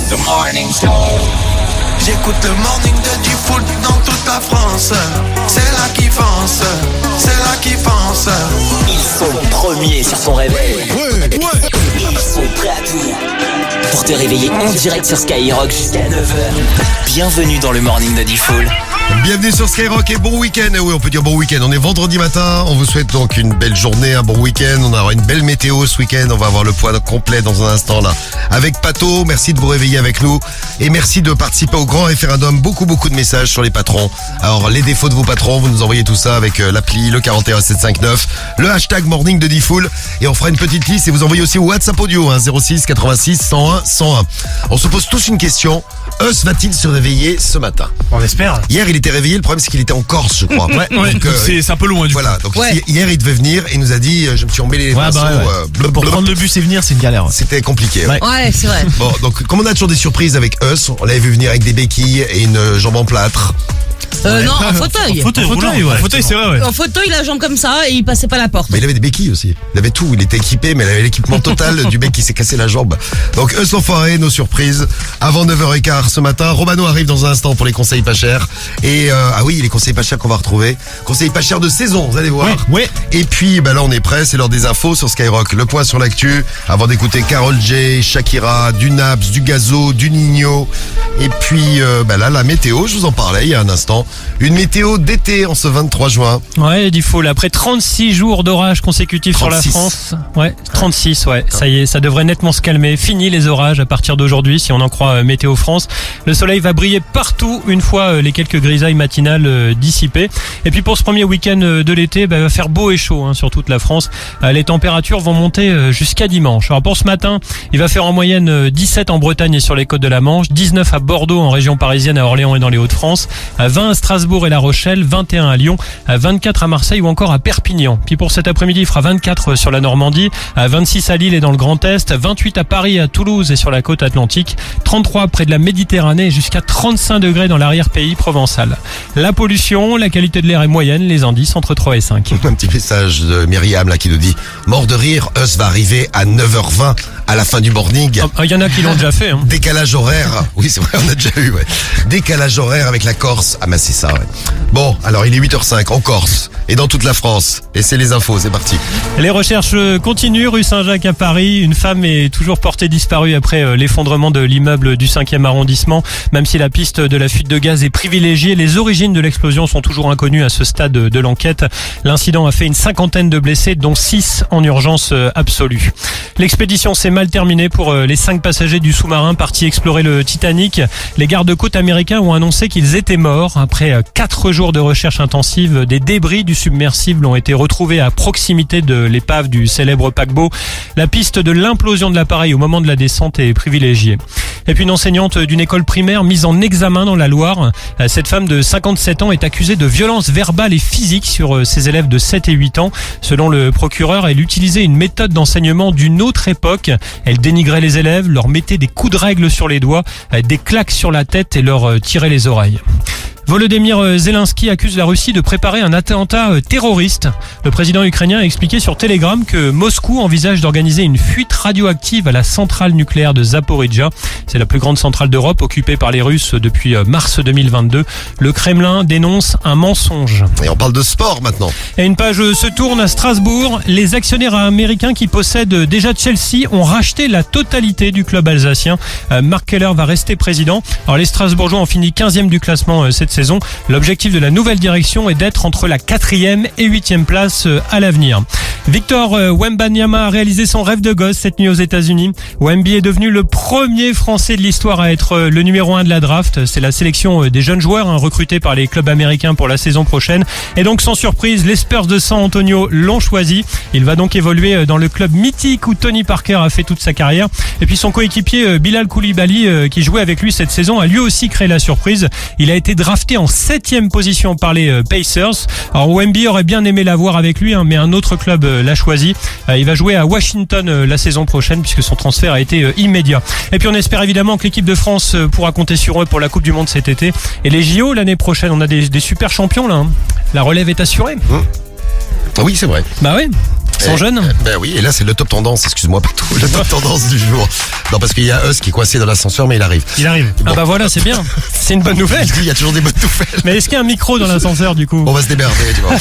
The Morning Show. J'écoute le morning de Diffoul dans toute la France. C'est là qu'ils foncent, c'est là qu'ils foncent. Ils sont premiers sur ton réveil. Ils sont prêts à tout pour te réveiller en direct sur Skyrock jusqu'à 9h. Bienvenue dans le morning de Diffoul. Bienvenue sur Skyrock et bon week-end. Oui, on peut dire bon week-end. On est vendredi matin. On vous souhaite donc une belle journée, un bon week-end. On aura une belle météo ce week-end. On va avoir le point complet dans un instant là avec Pato. Merci de vous réveiller avec nous et merci de participer au grand référendum. Beaucoup de messages sur les patrons. Alors les défauts de vos patrons, vous nous envoyez tout ça avec l'appli le 41759, le hashtag morning de Diffoul et on fera une petite liste et vous envoyez aussi au WhatsApp audio 06 86 101 101. On se pose tous une question. Eus va-t-il se réveiller ce matin? On espère. Hier, il était réveillé. Le problème, c'est qu'il était en Corse, je crois. Ouais, Donc, c'est un peu loin du coup. voilà. Donc hier, il devait venir et il nous a dit, je me suis emmêlé les pinceaux. Blop, Pour blop. prendre le bus et venir, c'est une galère. C'était compliqué. Ouais. Ouais, c'est vrai. Bon, donc comme on a toujours des surprises avec Us, on l'avait vu venir avec des béquilles et une jambe en plâtre. Non, en fauteuil. En fauteuil, c'est vrai, ouais. En fauteuil, la jambe comme ça, et il passait pas la porte. Mais il avait des béquilles aussi. Il avait tout. Il était équipé, mais il avait l'équipement total du mec qui s'est cassé la jambe. Donc Us l'enfoiré, nos surprises. Avant 9h15 ce matin, Romano arrive dans un instant pour les conseils pas chers. Et ah oui, les conseils pas chers qu'on va retrouver. Conseils pas chers de saison, vous allez voir. Ouais. Et puis là on est prêt, c'est l'heure des infos sur Skyrock. Le point sur l'actu, avant d'écouter Karol J, Shakira, du Naps, du Gazo, du Nino. Et puis là la météo, je vous en parlais il y a un instant. Une météo d'été en ce 23 juin. Ouais, Diffoul, après 36 jours d'orage consécutifs 36. sur la France. Ouais, 36, ouais. Ça y est, ça devrait nettement se calmer. Fini les orages à partir d'aujourd'hui, si on en croit Météo France. Le soleil va briller partout une fois les quelques grisailles matinales dissipées. Et puis pour ce premier week-end de l'été, il va faire beau et chaud sur toute la France. Les températures vont monter jusqu'à dimanche. Alors pour ce matin, il va faire en moyenne 17 en Bretagne et sur les côtes de la Manche, 19 à Bordeaux en région parisienne, à Orléans et dans les Hauts-de-France, 20 à Strasbourg et La Rochelle, 21 à Lyon, 24 à Marseille ou encore à Perpignan. Puis pour cet après-midi, il fera 24 sur la Normandie, 26 à Lille et dans le Grand Est, 28 à Paris, à Toulouse et sur la côte atlantique, 33 près de la Méditerranée et jusqu'à 35 degrés dans l'arrière-pays provençal. La pollution, la qualité de l'air est moyenne, les indices entre 3 et 5. Un petit message de Myriam là qui nous dit mort de rire, Us va arriver à 9h20 à la fin du morning. Il y en a qui l'ont déjà fait. Décalage horaire. Oui, c'est vrai, on a déjà eu, ouais. Décalage horaire avec la Corse. Ah, c'est ça, ouais. Bon, alors il est 8h05 en Corse et dans toute la France. Et c'est les infos, c'est parti. Les recherches continuent rue Saint-Jacques à Paris. Une femme est toujours portée disparue après l'effondrement de l'immeuble du 5e arrondissement. Même si la piste de la fuite de gaz est privilégiée, les origines de l'explosion sont toujours inconnues à ce stade de l'enquête. L'incident a fait une 50aine de blessés, dont 6 en urgence absolue. L'expédition s'est mal terminée pour les 5 passagers du sous-marin partis explorer le Titanic. Les gardes-côtes américains ont annoncé qu'ils étaient morts. Après 4 jours de recherche intensive, des débris du submersible ont été retrouvés à proximité de l'épave du célèbre paquebot. La piste de l'implosion de l'appareil au moment de la descente est privilégiée. Et puis une enseignante d'une école primaire mise en examen dans la Loire. Cette femme de 57 ans est accusée de violences verbales et physiques sur ses élèves de 7 et 8 ans. Selon le procureur, elle utilisait une méthode d'enseignement d'une autre époque. Elle dénigrait les élèves, leur mettait des coups de règle sur les doigts, des claques sur la tête et leur tirait les oreilles. Volodymyr Zelensky accuse la Russie de préparer un attentat terroriste. Le président ukrainien a expliqué sur Telegram que Moscou envisage d'organiser une fuite radioactive à la centrale nucléaire de Zaporijia. C'est la plus grande centrale d'Europe occupée par les Russes depuis mars 2022. Le Kremlin dénonce un mensonge. Et on parle de sport maintenant. Et une page se tourne à Strasbourg. Les actionnaires américains qui possèdent déjà Chelsea ont racheté la totalité du club alsacien. Mark Keller va rester président. Alors les Strasbourgeois ont fini 15e du classement cette saison. L'objectif de la nouvelle direction est d'être entre la 4e et 8e place à l'avenir. Victor Wembanyama a réalisé son rêve de gosse cette nuit aux États-Unis. Wemby est devenu le premier Français de l'histoire à être le numéro 1 de la draft. C'est la sélection des jeunes joueurs recrutés par les clubs américains pour la saison prochaine. Et donc sans surprise, les Spurs de San Antonio l'ont choisi. Il va donc évoluer dans le club mythique où Tony Parker a fait toute sa carrière. Et puis son coéquipier Bilal Koulibaly qui jouait avec lui cette saison a lui aussi créé la surprise. Il a été drafté en 7e position par les Pacers. Alors Wemby aurait bien aimé l'avoir avec lui, mais un autre club l'a choisi. Il va jouer à Washington la saison prochaine puisque son transfert a été immédiat. Et puis on espère évidemment que l'équipe de France pourra compter sur eux pour la Coupe du Monde cet été. Et les JO l'année prochaine, on a des super champions là. La relève est assurée. Ah oui, c'est vrai. Bah oui. Ils sont jeunes. Ben oui, et là c'est le top tendance, excuse-moi pas tout, le top tendance du jour. Non, parce qu'il y a Us qui est coincé dans l'ascenseur, mais il arrive. Il arrive. Ah bah voilà, c'est bien. C'est une bonne nouvelle. Il y a toujours des bonnes nouvelles. Mais est-ce qu'il y a un micro dans l'ascenseur du coup? On va se démerder, tu vois.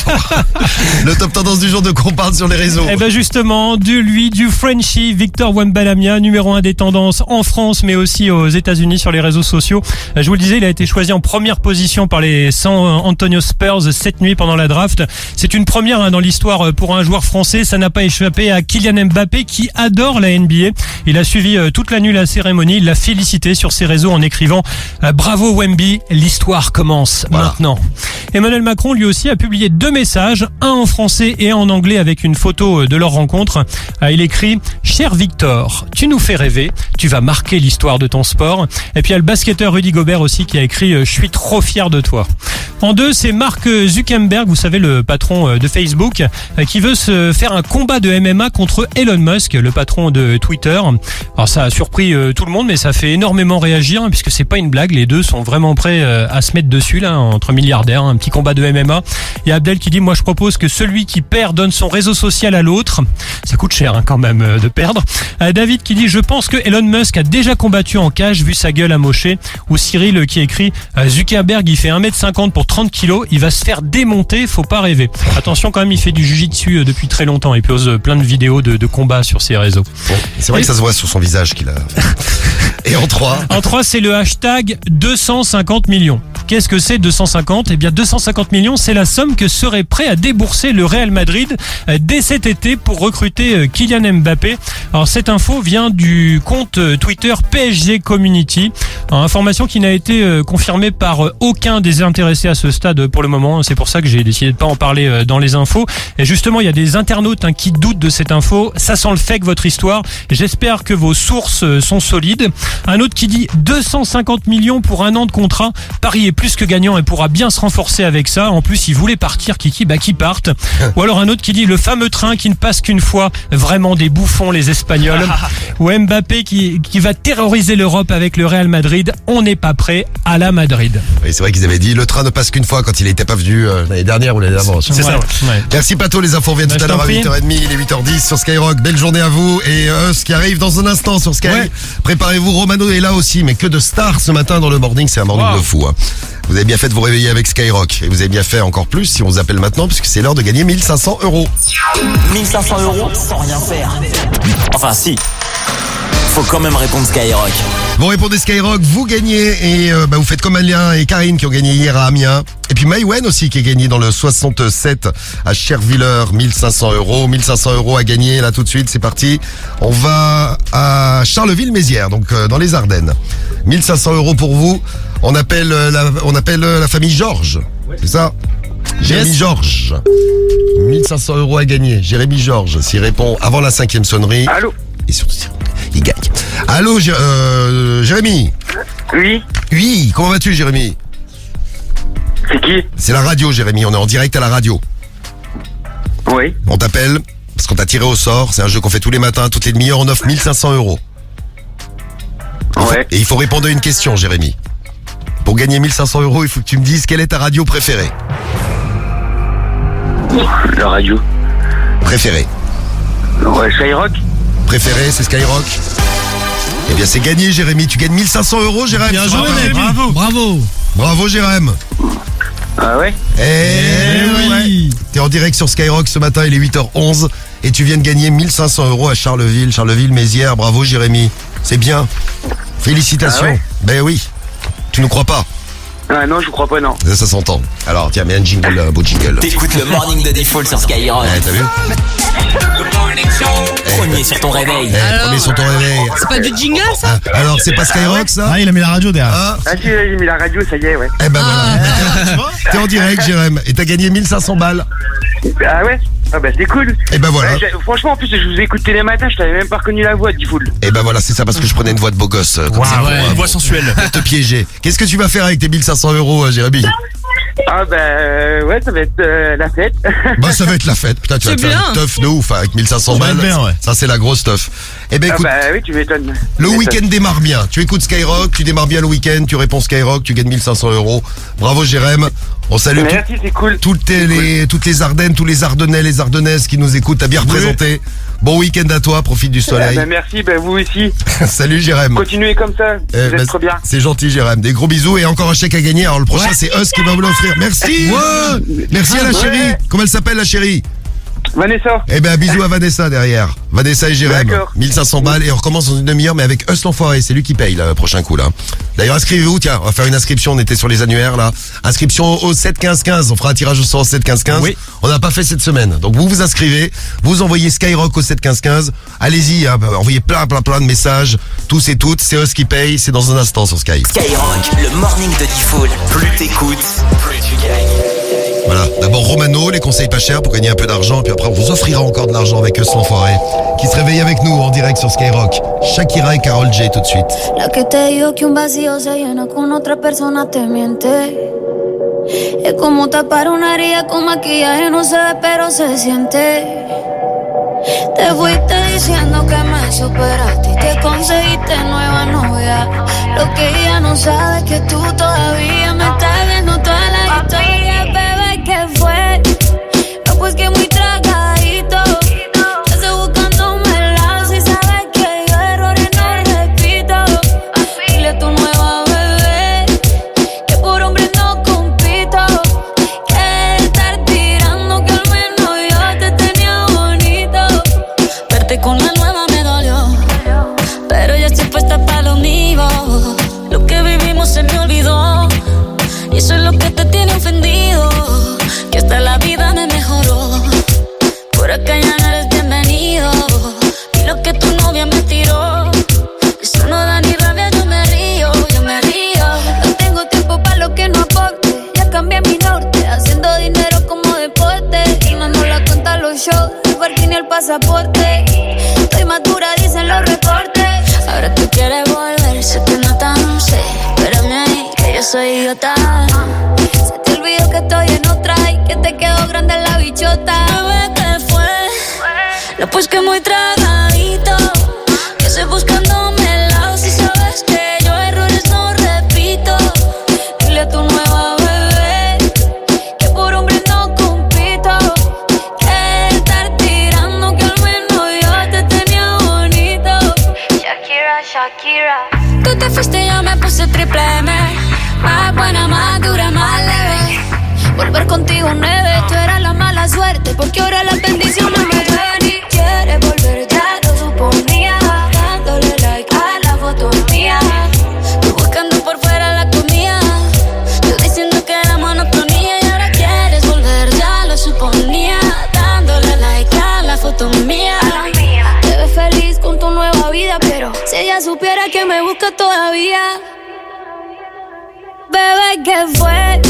Le top tendance du jour de quoi on parle sur les réseaux. Eh ben justement, du Frenchie, Victor Wembanyama, numéro 1 des tendances en France, mais aussi aux États-Unis sur les réseaux sociaux. Je vous le disais, il a été choisi en première position par les San Antonio Spurs cette nuit pendant la draft. C'est une première dans l'histoire pour un joueur français. Ça n'a pas échappé à Kylian Mbappé qui adore la NBA. Il a suivi toute la nuit la cérémonie. Il l'a félicité sur ses réseaux en écrivant bravo Wemby, l'histoire commence maintenant. Emmanuel Macron lui aussi a publié 2 messages, un en français et un en anglais avec une photo de leur rencontre. Il écrit cher Victor, tu nous fais rêver, tu vas marquer l'histoire de ton sport. Et puis il y a le basketteur Rudy Gobert aussi qui a écrit je suis trop fier de toi. En 2, c'est Mark Zuckerberg, vous savez le patron de Facebook, qui veut se faire un combat de MMA contre Elon Musk, le patron de Twitter. Alors ça a surpris tout le monde, mais ça fait énormément réagir puisque c'est pas une blague. Les deux sont vraiment prêts à se mettre dessus là entre milliardaires, un petit combat de MMA. Il y a Abdel qui dit moi je propose que celui qui perd donne son réseau social à l'autre. Ça coûte cher quand même de perdre. David qui dit je pense que Elon Musk a déjà combattu en cage vu sa gueule amochée. Ou Cyril qui écrit Zuckerberg il fait 1m50 pour 30 kilos, il va se faire démonter, faut pas rêver. Attention quand même, il fait du jiu-jitsu depuis très longtemps, il pose plein de vidéos de combats sur ses réseaux. Bon, c'est vrai que ça se voit sur son visage qu'il a. Et en 3. En 3, c'est le hashtag 250 millions. Qu'est-ce que c'est 250 ? Eh bien 250 millions, c'est la somme que serait prêt à débourser le Real Madrid dès cet été pour recruter Kylian Mbappé. Alors cette info vient du compte Twitter PSG Community. Alors, information qui n'a été confirmée par aucun des intéressés à ce stade pour le moment. C'est pour ça que j'ai décidé de pas en parler dans les infos. Et justement, il y a des internautes qui doutent de cette info. Ça sent le fake votre histoire. J'espère que vos sources sont solides. Un autre qui dit 250 millions pour 1 an de contrat. Paris est plus que gagnant et pourra bien se renforcer avec ça. En plus, il voulait partir, Kiki, qui parte. Ou alors un autre qui dit le fameux train qui ne passe qu'une fois. Vraiment des bouffons les Espagnols. Ou Mbappé qui va terroriser l'Europe avec le Real Madrid. On n'est pas prêt à la Madrid. Oui, c'est vrai qu'ils avaient dit le train ne passe qu'une fois quand il n'était pas venu l'année dernière ou l'année d'avant. C'est ça. Ouais. Merci Pato, les infos viennent tout à l'heure à 8h30, il est 8h10 sur Skyrock. Belle journée à vous et ce qui arrive dans un instant sur Sky. Ouais. Préparez-vous, Romano est là aussi, mais que de stars ce matin dans le morning, c'est un morning de fou. Vous avez bien fait de vous réveiller avec Skyrock et vous avez bien fait encore plus si on vous appelle maintenant puisque c'est l'heure de gagner 1500 €. 1500 € sans rien faire. Enfin si, faut quand même répondre Skyrock. Vous répondez Skyrock, vous gagnez et vous faites comme Alien et Karine qui ont gagné hier à Amiens. Et puis Maïwen aussi qui a gagné dans le 67 à Chervillers, 1500 €. 1500 € à gagner là tout de suite, c'est parti. On va à Charleville-Mézières, donc dans les Ardennes. 1500 € pour vous. On appelle la famille Georges, c'est ça? Jérémy Georges. 1500 € à gagner. Jérémy Georges, s'il répond avant la 5e sonnerie. Allô? Et surtout, il gagne. Allô, Jérémy? Oui? Oui, comment vas-tu, Jérémy? C'est qui? C'est la radio, Jérémy, on est en direct à la radio. Oui. On t'appelle parce qu'on t'a tiré au sort, c'est un jeu qu'on fait tous les matins, toutes les demi-heures, on offre 1500 €. Ouais. Et il faut répondre à une question, Jérémy. Pour gagner 1500 €, il faut que tu me dises quelle est ta radio préférée. La radio. Préférée. Ouais, Skyrock. Préférée, c'est Skyrock. Eh bien, c'est gagné, Jérémy. Tu gagnes 1500 €, Jérémy. Bien joué, bravo. Bravo. Bravo, Jérémy. Ah ouais? Oui. T'es en direct sur Skyrock ce matin, il est 8h11 et tu viens de gagner 1500 € à Charleville-Mézières. Bravo, Jérémy. C'est bien. Félicitations. Ah ouais? Ben oui. Tu nous crois pas? Ah non, je crois pas, non. Ça s'entend. Alors, tiens, mets un jingle, un beau jingle. T'écoutes le morning de Default sur Skyrock. T'as vu? Premier sur ton réveil. Premier sur ton réveil. C'est pas du jingle ça? Alors, c'est pas Skyrock, ça? Ah, il a mis la radio derrière. Ah, Ah si, j'ai mis la radio, ça y est, ouais. eh ben voilà. T'es en direct, Jérémy. Et t'as gagné 1500 balles. Ah ouais? Ah bah c'est cool. Et ben voilà. Franchement, en plus, je vous ai écouté les matins, je t'avais même pas reconnu la voix, Diffoul. Et ben voilà, c'est ça parce que je prenais une voix de beau gosse. Comme ça, Une voix sensuelle. pour te piéger. Qu'est-ce que tu vas faire avec tes 1500 €, Jérémy? Ah ouais, ça va être la fête. Bah ça va être la fête, putain tu vas C'est te faire bien. une teuf de ouf avec 1500 Ça va balles. être bien, ouais. Ça c'est la grosse teuf. Eh ben Ah écoute, oui, tu m'étonnes. le week-end démarre bien. Tu écoutes Skyrock, tu démarres bien le week-end, tu réponds Skyrock, tu gagnes 1500 €. Bravo Jérém. On salue Merci, c'est cool. toutes les Ardennes, tous les Ardennais, les Ardennaises qui nous écoutent. T'as bien représenté. Bon week-end à toi, profite du soleil. Merci, vous aussi. Salut Jérém. Continuez comme ça, vous êtes trop bien. C'est gentil Jérém. Des gros bisous et encore un chèque à gagner. Alors le prochain c'est Us qui va vous l'offrir. Merci. Merci à la chérie. Comment elle s'appelle la chérie? Vanessa. Eh ben bisous à Vanessa derrière. Vanessa et Jérém. D'accord. 1500 balles et on recommence dans une demi-heure mais avec Us l'enfoiré. C'est lui qui paye le prochain coup là. D'ailleurs inscrivez-vous, tiens, on va faire une inscription, on était sur les annuaires là. Inscription au 7 15 15, on fera un tirage au sort au 7 15 15. Oui. On n'a pas fait cette semaine. Donc vous vous inscrivez, vous envoyez Skyrock au 7 15 15. Allez-y, hein, envoyez plein de messages, tous et toutes, c'est Us qui paye, c'est dans un instant sur Sky. Skyrock, le morning de Diffoul. Plus t'écoutes, plus tu gagnes. Voilà, d'abord Romano, les conseils pas chers pour gagner un peu d'argent, puis après on vous offrira encore de l'argent avec Us l'enfoiré, qui se réveille avec nous en direct sur Skyrock. Shakira et Karol J tout de suite. La que te dijo que un vacío se llena con otra persona te miente. Es como tapar una herida con maquillaje, no se ve pero se siente. Te fuiste diciendo que me superaste y te conseguiste nueva novia. Lo que ella no sabe es que tú todavía me estás viendo toda la historia, bebé, ¿qué fue? No, pues que muy tragadito. Yo estoy buscándome el lado si sabes que yo errores no repito. Dile a tu nueva bebé que por hombres no compito. Que estar tirando que al menos yo te tenía bonito. Verte con la nueva me dolió, pero ya estoy puesta para lo mío. Lo que vivimos se me olvidó y eso es lo que te tiene ofendido. Que hasta la vida me mejoró. Por acá ya no eres bienvenido. Y lo que tu novia me tiró, eso no da ni rabia, yo me río, yo me río. No tengo tiempo para lo que no aporte. Ya cambié mi norte, haciendo dinero como deporte. Y no la cuenta los shows, el parking y el pasaporte. Estoy más dura, dicen los reportes. Ahora tú quieres volver, sé que no tan sé. Espérame ahí, que yo soy idiota. Se te olvidó que estoy en otra y que te quedó grande la bichota. Bebé, ¿qué fue? No, pues que muy tragadito. Que estoy buscándome el lado si sabes que yo errores no repito. Dile a tu nueva bebé que por hombres no compito. Que estar tirando que al menos yo te tenía bonito. Shakira, Shakira. Tú te fuiste y yo me puse triple M. Más buena, más dura, más leve. Volver contigo nueve, tú eras la mala suerte. Porque ahora las bendiciones me llueven y quieres volver, ya lo suponía. Dándole like a la foto mía. Tú buscando por fuera la comida. Yo diciendo que era monotonía. Y ahora quieres volver, ya lo suponía. Dándole like a la foto mía. Te ves feliz con tu nueva vida, pero si ella supiera que me busca todavía. Bebé, ¿qué fue?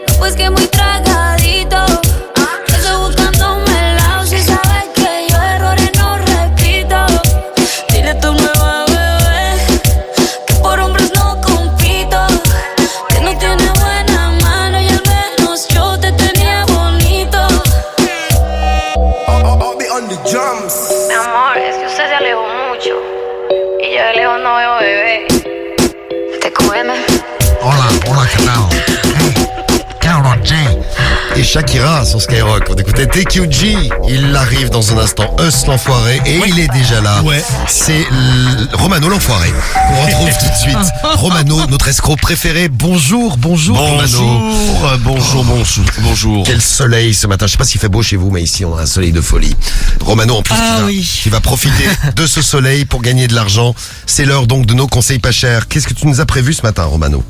No, pues que muy tragadito. Que estoy buscándome el lado si sabes que yo errores no repito. Dile a tu nueva bebé que por hombres no compito. Que no tiene buena mano y al menos yo te tenía bonito. Mi amor, es que usted se alejó mucho y yo de lejos no veo bebé. Te come. Hola, ¿qué tal? Karol J. Et Shakira sur Skyrock. On écoutait TQG. Il arrive dans un instant. Us l'enfoiré. Et il est déjà là. Ouais. C'est Romano l'enfoiré. Qu'on retrouve tout de suite. Romano, notre escroc préféré. Bonjour Romano. Bonjour. Quel soleil ce matin. Je sais pas s'il fait beau chez vous, mais ici on a un soleil de folie. Romano en plus qui va profiter de ce soleil pour gagner de l'argent. C'est l'heure donc de nos conseils pas chers. Qu'est-ce que tu nous as prévu ce matin, Romano?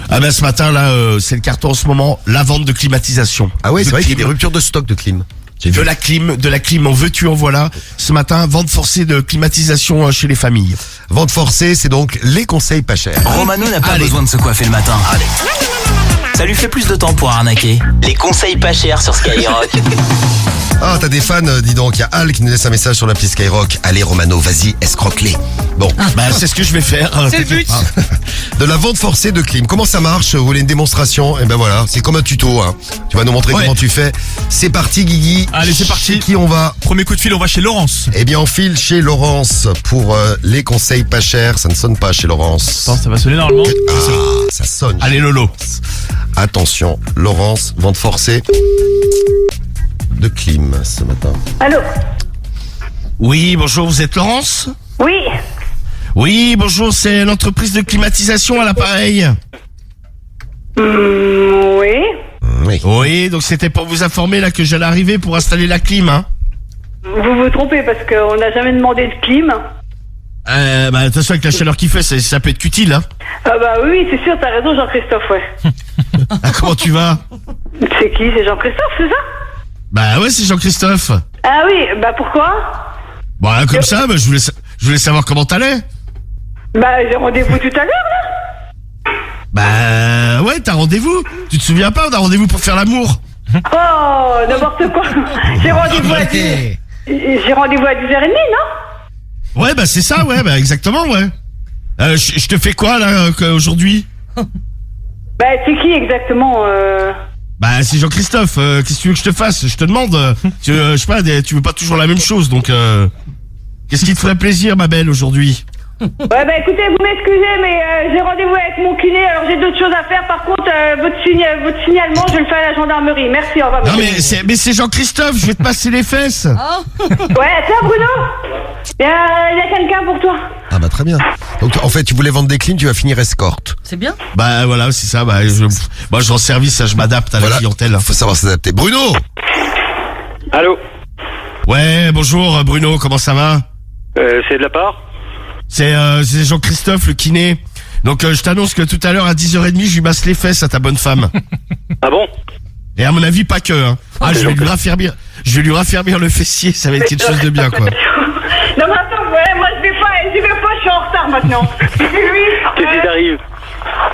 Ah ben ce matin là, c'est le carton en ce moment, la vente de climatisation. Ah ouais, c'est De vrai qu'il y a clim. des ruptures de stock de clim. De la clim, en veux-tu, en voilà. Ce matin, vente forcée de climatisation chez les familles. Vente forcée, c'est donc les conseils pas chers. Romano n'a pas besoin de se coiffer le matin. Ça lui fait plus de temps pour arnaquer. Les conseils pas chers sur Skyrock. Ah, t'as des fans, dis donc. Il y a Al qui nous laisse un message sur l'appli Skyrock. Allez, Romano, vas-y, escroque-les. Bon. Bah, c'est ce que je vais faire. C'est le but. de la vente forcée de clim. Comment ça marche? Vous voulez une démonstration? Eh ben voilà, c'est comme un tuto. Hein. Tu vas nous montrer comment tu fais. C'est parti, Guigui. Allez, c'est parti. Chez qui on va? Premier coup de fil, on va chez Laurence. Eh bien, on file chez Laurence pour les conseils pas chers. Ça ne sonne pas chez Laurence. Attends, ça va sonner normalement. Ah, ça sonne. Allez Lolo. Attention, Laurence, vente forcée de clim ce matin. Allô? Oui, bonjour, vous êtes Laurence? Oui. Oui, bonjour, c'est l'entreprise de climatisation à l'appareil. Oui. Oui. Oui, donc c'était pour vous informer là que j'allais arriver pour installer la clim, hein. Vous vous trompez parce qu'on n'a jamais demandé de clim. Bah attention avec la chaleur qu'il fait, ça peut être utile, hein. Ah bah oui, c'est sûr, t'as raison Jean-Christophe, ouais. Ah, comment tu vas? C'est qui? C'est Jean-Christophe, c'est ça? Bah ouais, c'est Jean-Christophe. Ah oui, bah pourquoi? Bah comme ça, bah, je voulais savoir comment t'allais. Bah j'ai rendez-vous tout à l'heure, là. Bah ouais, t'as rendez-vous. Tu te souviens pas, on a rendez-vous pour faire l'amour. Oh, n'importe quoi. J'ai rendez-vous à 10... J'ai rendez-vous à 10h30, non? Ouais, bah c'est ça, ouais, bah exactement, ouais. Je te fais quoi, là, aujourd'hui? Bah c'est qui exactement Bah c'est Jean-Christophe, qu'est-ce que tu veux que je te fasse? Je te demande, je sais pas, tu veux pas toujours la même chose, donc qu'est-ce qui te ferait plaisir, ma belle, aujourd'hui? Ouais bah écoutez, vous m'excusez mais j'ai rendez-vous avec mon kiné, alors j'ai d'autres choses à faire. Par contre votre signalement je vais le faire à la gendarmerie. Merci, au revoir. Non mais c'est Jean-Christophe, je vais te passer les fesses. Ouais, tiens Bruno, il y a quelqu'un pour toi. Ah bah très bien. Donc en fait, tu voulais vendre des clims, tu vas finir escorte. C'est bien. Bah voilà, c'est ça, bah moi je rends service, je m'adapte à la clientèle. Faut savoir s'adapter. Bruno. Allô? Ouais, bonjour Bruno, comment ça va? C'est de la part? C'est Jean-Christophe, le kiné. Donc je t'annonce que tout à l'heure à 10h30, je lui masse les fesses à ta bonne femme. Ah bon? Et à mon avis, pas que, hein. Ah, je vais lui raffermir le fessier, ça va être quelque chose de bien, quoi. Non mais attends, ouais, moi je vais pas, je suis en retard maintenant. Qu'est-ce qui t'arrive?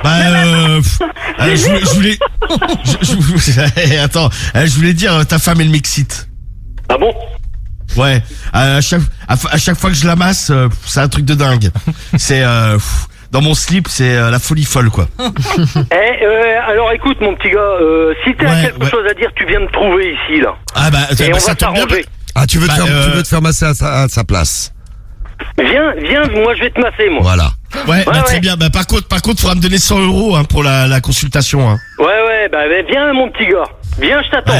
Bah attends, je voulais dire, ta femme elle m'excite. Ah bon? Ouais, à chaque fois que je la masse, c'est un truc de dingue. C'est dans mon slip, c'est la folie folle, quoi. Alors écoute mon petit gars, si t'as quelque chose à dire, tu viens me trouver ici là. Ah bah, et on ça va tombe bien. t'arranger. Ah, tu veux te faire masser à sa place. Viens, moi je vais te masser moi. Voilà. Ouais, très bien. Bah par contre, faudra me donner 100 € hein, pour la consultation. Hein. Ouais, bah viens mon petit gars. Viens, je t'attends.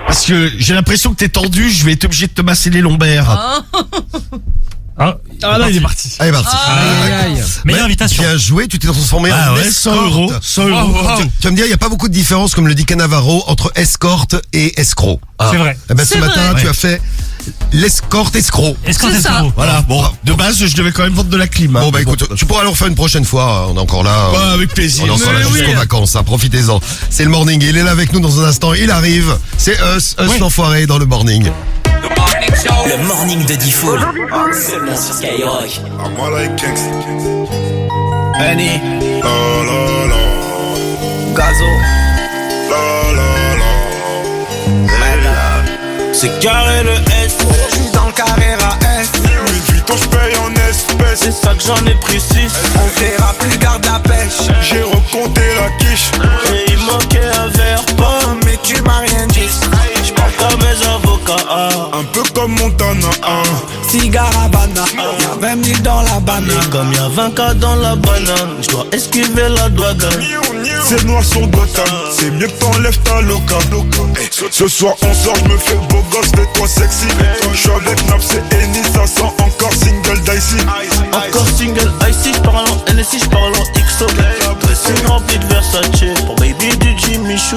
Parce que j'ai l'impression que t'es tendu, je vais être obligé de te masser les lombaires. Ah là, il est parti. Allez, parti. Meilleure invitation. Bien joué, tu t'es transformé Ah en ouais, 100 €. 100 €. Tu vas me dire, il n'y a pas beaucoup de différence, comme le dit Cannavaro, entre escorte et escroc. C'est vrai. Eh ben, ce C'est matin, vrai. tu as fait l'escorte escroc. Est-ce que C'est ça. Voilà, bon, de base, je devais quand même vendre de la clim. Hein, Bon, bah écoute, tu pourras le refaire une prochaine fois. On est encore là. Ouais, avec plaisir. On est encore là Mais jusqu'aux oui. vacances, hein, profitez-en. C'est le morning, il est là avec nous dans un instant, il arrive. C'est Us l'enfoiré dans le morning. Le morning de Diffoul. Seulement sur Skyrock. Annie. La la la. Gazo. La la la. C'est carré le S. Je suis dans le carré à S. Louis Vuitton, je paye en espèces. C'est ça que j'en ai pris 6. On verra plus, garde la pêche. J'ai recompté la quiche. Et il manquait un verre pomme. Mais tu m'as rien dit. J'parle comme mes avocats. Un peu comme Montana. Cigare Havana. Y'a 20 000 dans la banane. Et comme y'a 20K dans la banane, j'dois esquiver la douane. C'est noir sur Gotham. C'est mieux que t'enlèves ta loca. Ce soir on sort, j'me fais beau gosse, fais-toi sexy. J'suis avec Nap, c'est Eni, ça sent encore single dicey. Encore single icy, j'parle en NSI, j'parle en XO. Dressing rempli de Versace, pour baby du Jimmy Choo.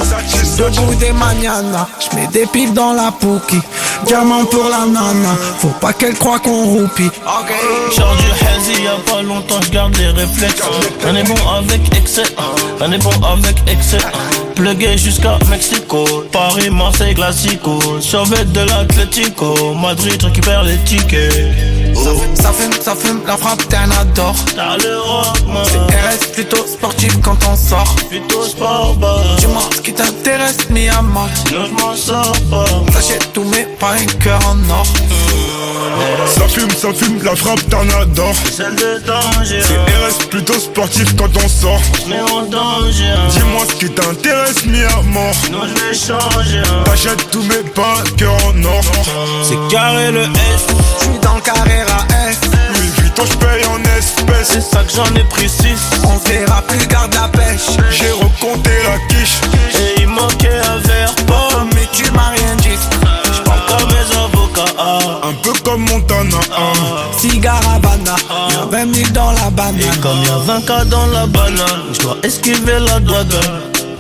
Debout des mañanas, j'mets des piles dans la pouki. Diamant pour la nana, faut pas qu'elle croie qu'on roupie. Genre du hazy, y'a pas longtemps, j'garde les réflexes. On est bon avec excès, on est bon avec excès. Plugué jusqu'à Mexico, Paris, Marseille, Classico. Survêt de l'Atlético, Madrid récupère les tickets. Ça fume, la frappe t'es un adore. T'as le rock, man. C'est RS plutôt sportif quand on sort. Plutôt sport, bah. Dis-moi ce qui t'intéresse, mis à mort. Sinon j'm'en sors pas. J'achète tout mais pas un cœur en or. Ça fume, la frappe t'en adore. Celle de danger. C'est RS plutôt sportif quand on sort. Mais en danger. Dis-moi ce qui t'intéresse, mis à mort. Non, je vais changer. T'achètes tous mes pains, cœur en or. C'est carré le S. J'suis dans le Carrera S. Louis Vuitton, j'paye en espèces. C'est ça que j'en ai pris 6. On verra plus, garde la pêche. J'ai recompté la quiche. Et il manquait un verre pomme. Mais tu m'as rien dit. J'parle comme mes avocats. Un peu comme Montana. Cigare Havana. Y'a 20 000 dans la banane. Et comme y'a 20 cas dans la banane, j'dois esquiver la douane.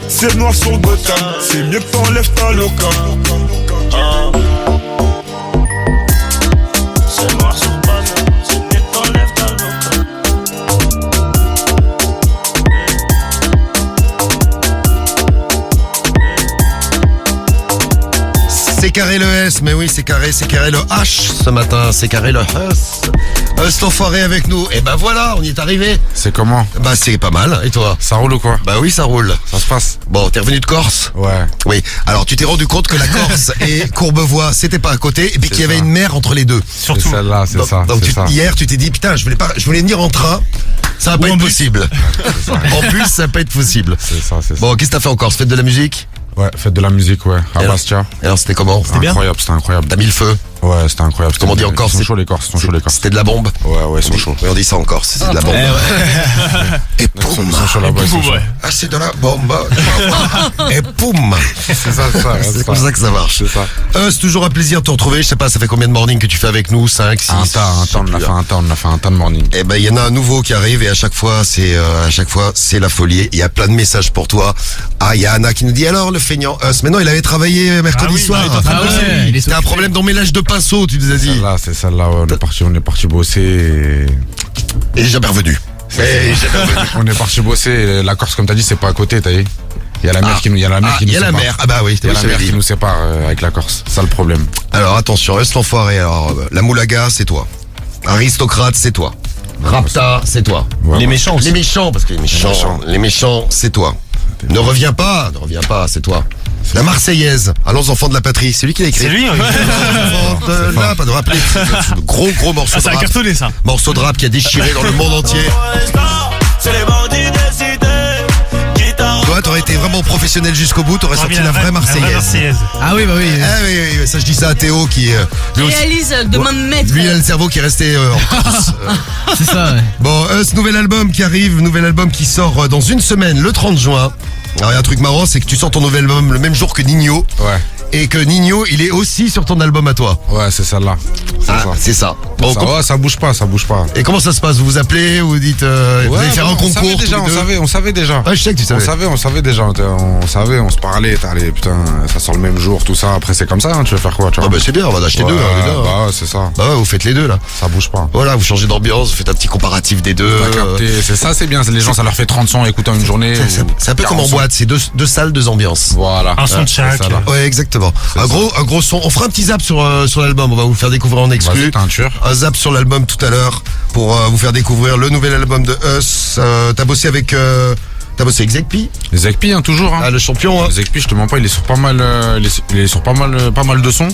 C'est noir sur Gotham. C'est mieux que t'enlèves ta loca. C'est noir sur banane. C'est mieux que t'enlèves ta loca. C'est carré le S, mais oui, c'est carré le H ce matin, c'est carré le S. L'enfoiré avec nous. Et ben voilà, on y est arrivé. C'est comment? Bah c'est pas mal, et toi? Ça roule ou quoi? Bah oui, ça roule. Ça se passe? Bon, t'es revenu de Corse? Ouais. Oui, alors tu t'es rendu compte que la Corse et Courbevoie, c'était pas à côté, et puis qu'il y avait une mer entre les deux. Surtout. C'est celle-là, c'est ça. Donc c'est ça. hier, tu t'es dit, putain, je voulais venir en train, ça va pas être possible. En plus, ça va pas être possible. C'est ça, c'est ça. Bon, qu'est-ce que t'as fait en Corse? Fête de la musique? Ouais, faites de la musique, ouais. À Bastia. Et alors, c'était comment? C'était incroyable, c'était incroyable. T'as mis le feu? Ouais, c'était incroyable. Comment on dit en Corse? Ils sont chauds les Corses, C'était de la bombe? Ouais, ils sont chauds. Oui, on dit ça en Corse, c'est de la bombe. Et poum. Ils sont chauds là-bas, ils sont chauds. Ah, c'est de la bombe. Et poum. C'est ça, c'est ça. C'est comme ça que ça marche. C'est ça. C'est toujours un plaisir de te retrouver. Je sais pas, ça fait combien de morning que tu fais avec nous? 5, 6? Un tas, on a fait un tas de morning. Eh ben, il y en a un nouveau qui arrive et à chaque fois, c'est la folie. Il y a plein de messages pour toi. Ah, il y a Anna qui nous dit, alors, le feignant Us. Mais non, il avait travaillé mercredi soir. C'était un problème d'emmêlage de pinceau, tu nous as dit. C'est celle-là, ouais, on est parti bosser et jamais revenu. On est parti bosser, et la Corse, comme t'as dit, c'est pas à côté, t'as vu. Il y a la mer qui nous sépare. Il y a la mer. Ah bah oui, il y a la mer qui nous sépare avec la Corse. C'est ça le problème. Alors attention, reste l'enfoiré. Alors, la Moulaga, c'est toi. Aristocrate, c'est toi. Rapta, c'est toi. Ouais, les méchants aussi. Les méchants, parce que les méchants, c'est toi. Ne reviens pas, c'est toi. La Marseillaise, allons enfants de la patrie, c'est lui qui l'a écrit. C'est lui, oui. Là, pas de rappeler. C'est un gros morceau de ça rap. a cartonné ça. Morceau de rap qui a déchiré dans le monde entier. C'est les bandits décidés. Toi, t'aurais été vraiment professionnel jusqu'au bout, t'aurais sorti la vraie Marseillaise. Ah oui, bah oui. Ah oui, ça je dis ça à Théo qui réalise de main de maître. Lui, il a le cerveau qui est resté en Corse. C'est ça, ouais. Bon, ce nouvel album qui arrive, nouvel album qui sort dans une semaine, le 30 juin. Alors, il y a un truc marrant, c'est que tu sors ton nouvel album le même jour que Nino. Ouais. Et que Nino, il est aussi sur ton album à toi. Ouais, c'est celle-là. C'est ça. Bon, ça bouge pas. Et comment ça se passe? Vous vous appelez, vous dites, vous allez faire un concours? On savait déjà. Ah, je sais que tu savais. On savait déjà. On se parlait. Allez, putain, ça sort le même jour, tout ça. Après, c'est comme ça, hein, tu veux faire quoi, tu vois? Ah, bah, c'est bien, on va en acheter deux. Bah, ouais, c'est ça. Bah, ouais, vous faites les deux, là. Ça bouge pas. Voilà, vous changez d'ambiance, vous faites un petit comparatif des deux. C'est ça, c'est bien. Les gens, ça leur fait 30 sons écoutant une journée. C'est un peu comme en boîte, c'est deux salles, deux ambiances. Voilà. Un son de chaque. Ouais, exactement. Un gros son. On fera un petit zap sur l'album. On va vous faire découvrir en exclu. Un zap sur l'album tout à l'heure pour vous faire découvrir le nouvel album de Us. T'as bossé avec Zekpi? Zekpi, hein, toujours. Hein. Ah, le champion. Hein. Zekpi, je te mens pas, il est sur pas mal, pas mal de sons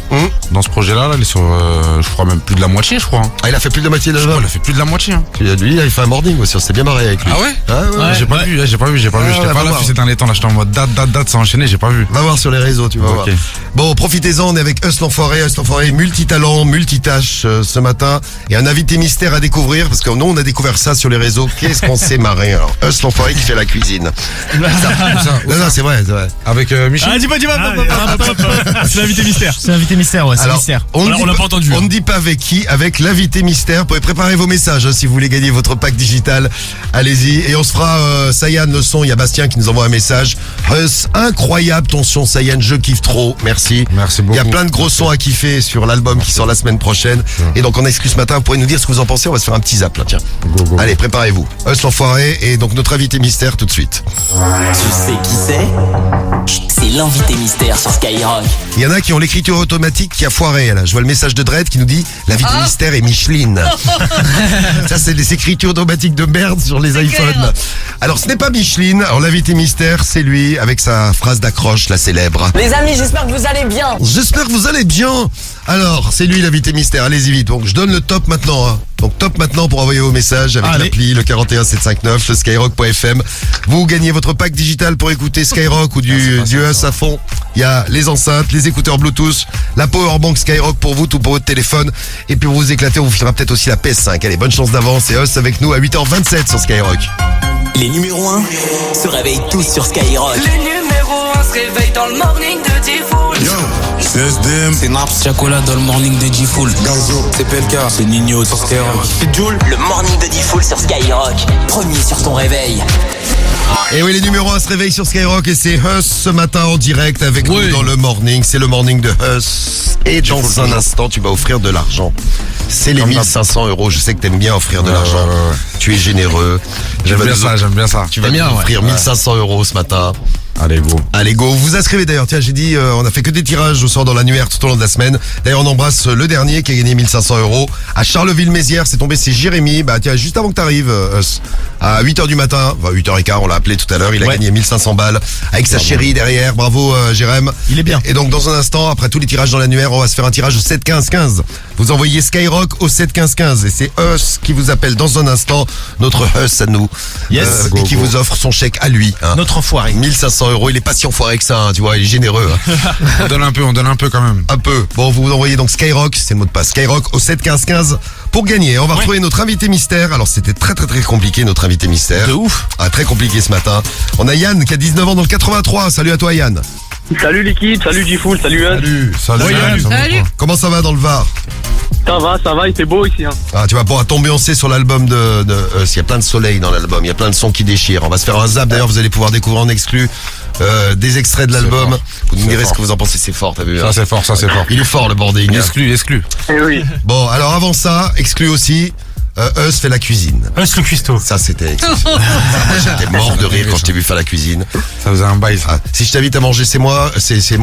dans ce projet-là. Là, il est sur, je crois même plus de la moitié, je crois. Hein. Ah, il a fait plus de la moitié de l'album. Il a fait plus de la moitié. Hein. Lui, il a fait un morning aussi. On s'est bien marré avec lui. Ah ouais? J'ai pas vu. J'étais pas là depuis ces derniers temps. Là, j'étais en mode date, ça enchaîné. J'ai pas vu. Va voir sur les réseaux, tu vas voir. Bon, profitez-en. On est avec Us l'enfoiré, multitalent, multitâche ce matin, et un invité mystère à découvrir parce que nous, on a découvert ça sur les réseaux. Qu'est-ce qu'on s'est marré alors. Us l'enfoiré qui fait la cuisine. Non, c'est vrai. Avec Michel. Ah, dis pas. C'est l'invité mystère. C'est l'invité mystère, ouais, c'est mystère. On l'a pas entendu. On ne dit pas avec qui, avec l'invité mystère. Vous pouvez préparer vos messages hein, si vous voulez gagner votre pack digital. Allez-y. Et on se fera Sayan le son. Il y a Bastien qui nous envoie un message. Incroyable ton son, Sayan. Je kiffe trop. Merci. Merci beaucoup. Il y a plein de gros sons à kiffer sur l'album qui sort la semaine prochaine. Et donc, en exclu ce matin, vous pourrez nous dire ce que vous en pensez. On va se faire un petit zap là, tiens. Go. Allez, préparez-vous. l'enfoiré et donc notre invité mystère tout de suite. Tu sais qui c'est? C'est l'invité mystère sur Skyrock. Il y en a qui ont l'écriture automatique qui a foiré. Là. Je vois le message de Dredd qui nous dit l'invité mystère est Micheline. Ça, c'est des écritures automatiques de merde sur les iPhones. Clair. Alors, ce n'est pas Micheline. Alors, l'invité mystère, c'est lui avec sa phrase d'accroche, la célèbre. Les amis, j'espère que vous allez bien. J'espère que vous allez bien. Alors, c'est lui l'invité mystère. Allez-y vite. Donc, je donne le top maintenant. Hein. Donc top maintenant pour envoyer vos messages avec l'appli, le 41759, le skyrock.fm. Vous gagnez votre pack digital pour écouter Skyrock ou du US à fond. Il y a les enceintes, les écouteurs Bluetooth, la powerbank Skyrock pour vous, tout pour votre téléphone. Et puis pour vous éclater, on vous filera peut-être aussi la PS5. Allez, bonne chance d'avance et Us avec nous à 8h27 sur Skyrock. Les numéros 1 se réveillent tous sur Skyrock. Les numéros 1 se réveillent dans le morning de D-Fool. Yo, c'est SDM, c'est Naps, Chacola dans le morning de D-Fool. Gazo, c'est PLK, c'est Nino sur Skyrock. C'est Joule, le morning de D-Fool sur Skyrock. Premier sur ton réveil. Et oui, les numéros 1 se réveillent sur Skyrock et c'est Us ce matin en direct avec nous dans le morning. C'est le morning de Us. Et dans un instant, tu vas offrir de l'argent. C'est les 1500 €. Je sais que t'aimes bien offrir de l'argent. Tu es généreux. J'aime bien ça. Tu vas nous offrir 1500 € ce matin. Allez go. Allez go, vous inscrivez d'ailleurs, tiens j'ai dit on a fait que des tirages au sort dans l'annuaire tout au long de la semaine. D'ailleurs on embrasse le dernier qui a gagné 1500 €. À Charleville-Mézières, c'est tombé, c'est Jérémy, bah tiens juste avant que t'arrives, à 8h du matin, 8h15 on l'a appelé tout à l'heure, il a gagné 1500 balles avec sa chérie derrière, bravo Jérém. Il est bien. Et donc dans un instant, après tous les tirages dans l'annuaire, on va se faire un tirage au 7-15-15. Vous envoyez Skyrock au 7-15-15 et c'est Us qui vous appelle dans un instant, notre Us à nous. Yes. Et qui vous offre son chèque à lui. Hein. Notre enfoiré. 1500 €, il est pas si enfoiré que ça, hein, tu vois, il est généreux. Hein. On donne un peu quand même. Un peu. Bon, vous envoyez donc Skyrock, c'est le mot de passe, Skyrock au 7-15-15 pour gagner. On va retrouver notre invité mystère. Alors c'était très compliqué notre invité mystère. De ouf. Ah, très compliqué ce matin. On a Yann qui a 19 ans dans le 83. Salut à toi Yann. Salut l'équipe, salut G-Fool, salut Yann. Salut Yann. Salut. Comment ça va dans le Var? Ça va, il fait beau ici. Hein. Ah, tu vas pouvoir t'ambiancer sur l'album de il y a plein de soleil dans l'album, il y a plein de sons qui déchirent. On va se faire un zap d'ailleurs, vous allez pouvoir découvrir en exclu des extraits de l'album. Vous nous direz ce que vous en pensez, c'est fort, t'as vu? Ça c'est fort. Il est fort le bording. Exclu. Eh oui. Bon, alors avant ça, exclu aussi, Us fait la cuisine. Us le cuistot. Ça c'était exceptionnel. J'étais mort de rire quand je t'ai vu faire la cuisine. Ça faisait un bail ça. Si je t'invite à manger, c'est moi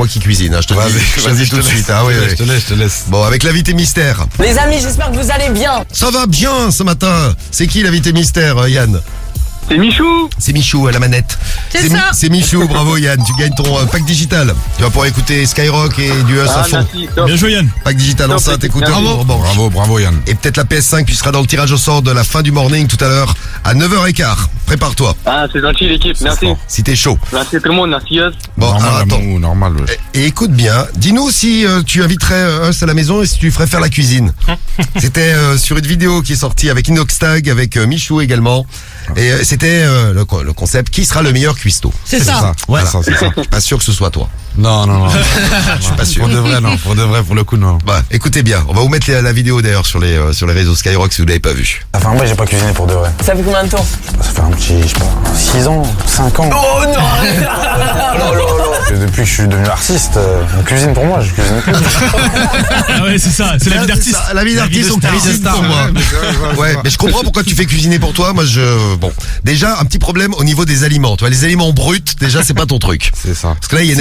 qui cuisine. Hein. Je te le dis tout de suite. Ah, oui. Je te laisse. Bon, avec l'invité mystère. Les amis, j'espère que vous allez bien. Ça va bien ce matin. C'est qui l'invité mystère, Yann? C'est Michou. C'est Michou à la manette. C'est ça. C'est Michou, bravo Yann. Tu gagnes ton pack digital. Tu vas pouvoir écouter Skyrock et du Us à fond. Merci, Bien joué Yann. Pack digital enceinte, écouteur. Bravo Yann. Et peut-être la PS5 qui sera dans le tirage au sort de la fin du morning tout à l'heure à 9h15. Prépare-toi. Ah, c'est gentil l'équipe, merci. Si t'es chaud. Merci tout le monde, merci Us. Bon, alors attends. Normal. Et écoute bien, dis-nous si tu inviterais Us à la maison et si tu ferais faire la cuisine. C'était sur une vidéo qui est sortie avec Inoxtag, avec Michou également. Et c'était le concept, qui sera le meilleur cuistot? C'est ça. Voilà. Je suis pas sûr que ce soit toi. Non. Je suis pas sûr. Pour de vrai, non. Pour de vrai, pour le coup, non. Bah, écoutez bien, on va vous mettre la vidéo d'ailleurs sur les réseaux Skyrock si vous l'avez pas vu. Ça fait un mois que j'ai pas cuisiné pour de vrai. Ça fait combien de temps? Ça fait un petit, je sais pas, 6 ans, 5 ans. Oh non. Depuis que je suis devenu artiste, on cuisine pour moi, je cuisine plus. Ah ouais, c'est ça, c'est la vie d'artiste. La vie d'artiste, on cuisine pour moi. Ouais, mais je comprends pourquoi tu fais cuisiner pour toi. Moi, bon, déjà un petit problème au niveau des aliments. Tu vois, les aliments bruts, déjà c'est pas ton truc. C'est ça. Parce que là, il y a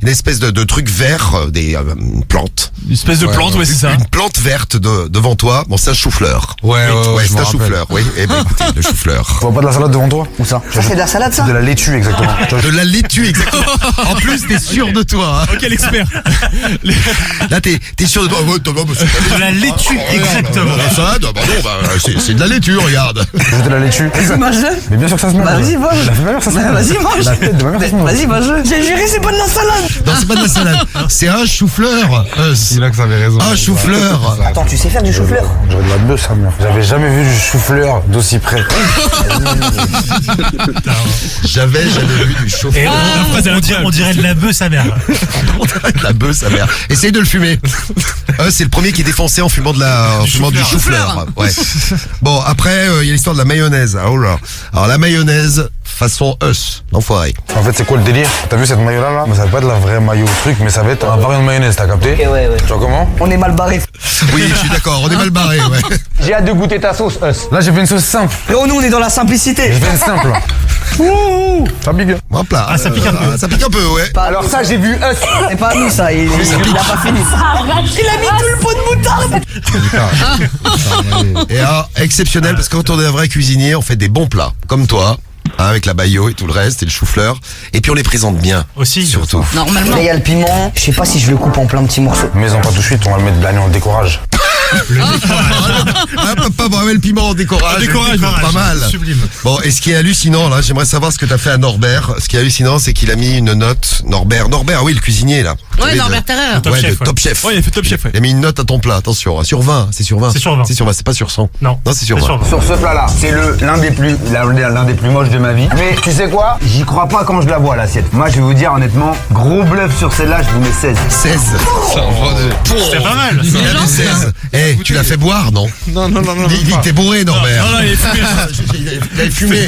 une espèce de truc vert, une plante. Une espèce de plante, ouais, c'est ça. Une plante verte devant toi. Bon, c'est un chou-fleur. Ouais, c'est un chou-fleur. Oui, eh ben écoutez, le chou-fleur. Tu vois pas de la salade devant toi? Où ça? Ça c'est de la salade ça? De la laitue, exactement. De la laitue, exactement. En plus, t'es sûr de toi. Hein. Ok, l'expert. Là, t'es sûr de toi. De la laitue, exactement. La salade, c'est de la laitue, regarde. Juste de la laitue. Vas-y, mange-le. Mais bien sûr que ça se mange. Vas-y, mange. La même ça se mange. Vas-y, mange. La tête de ma mère, ça se mange. Vas-y, mange-le. J'ai juré, c'est pas de la salade. Non, c'est pas de la salade. C'est un chou-fleur. C'est là que ça avait raison. Un chou-fleur. Attends, tu sais faire du chou-fleur? J'aurais de la bœuf, sa mère. J'avais jamais vu du chou-fleur d'aussi près. J'avais jamais vu du chou-fleur. On dirait de la bœuf, sa mère. La bœuf, sa mère. Essaye de le fumer. C'est le premier qui est défoncé en fumant du chou-fleur. Ouais. Bon, après, il y a l'histoire de la mayonnaise. Oh là. Alors, la mayonnaise, façon Us, l'enfoiré. En fait, c'est quoi le délire? T'as vu cette maillot là? Mais ça va pas être la vraie maillot truc, mais ça va être un variant de mayonnaise, t'as capté? Ok, ouais. Tu vois comment? On est mal barré. Oui, je suis d'accord, on est mal barré, ouais. J'ai hâte de goûter ta sauce, Us. Là, j'ai fait une sauce simple. Frérot, nous on est dans la simplicité. J'ai fait une simple. Ouh, ça pique. Hop là. Ah, ça pique un peu. Ça pique un peu, ouais. Alors ça, j'ai vu Us. C'est pas nous ça, il a pas fini. Il a mis tout le pot de moutarde. Et exceptionnel, parce que quand on est un vrai cuisinier, on fait des bons plats, comme toi. Avec la bayo et tout le reste et le chou-fleur. Et puis on les présente bien. Aussi. Surtout. Normalement. Là, il y a le piment. Je sais pas si je le coupe en plein petits morceaux. Mais pas tout de suite, on va le mettre de l'année en décourage. Le piment en décorage. Pas mal. Sublime. Bon, et ce qui est hallucinant, là, j'aimerais savoir ce que t'as fait à Norbert. Ce qui est hallucinant, c'est qu'il a mis une note. Norbert, oui, le cuisinier, là. Ouais, Norbert Terrer. Top chef. Ouais, il a fait top chef. Il a mis une note à ton plat, attention. Sur 20, c'est sur 20. C'est sur 20. C'est pas sur 100. Non, c'est sur 20. Sur ce plat-là, c'est l'un des plus moches de ma vie. Mais tu sais quoi? J'y crois pas quand je la vois, l'assiette. Moi, je vais vous dire honnêtement, gros bluff sur celle-là, je vous mets 16. 16. C'est pas mal. Il a mis 16. Tu l'as fait boire, non? Non. Dis que t'es bourré, Norbert. Non, il est fumé. Il a fumé.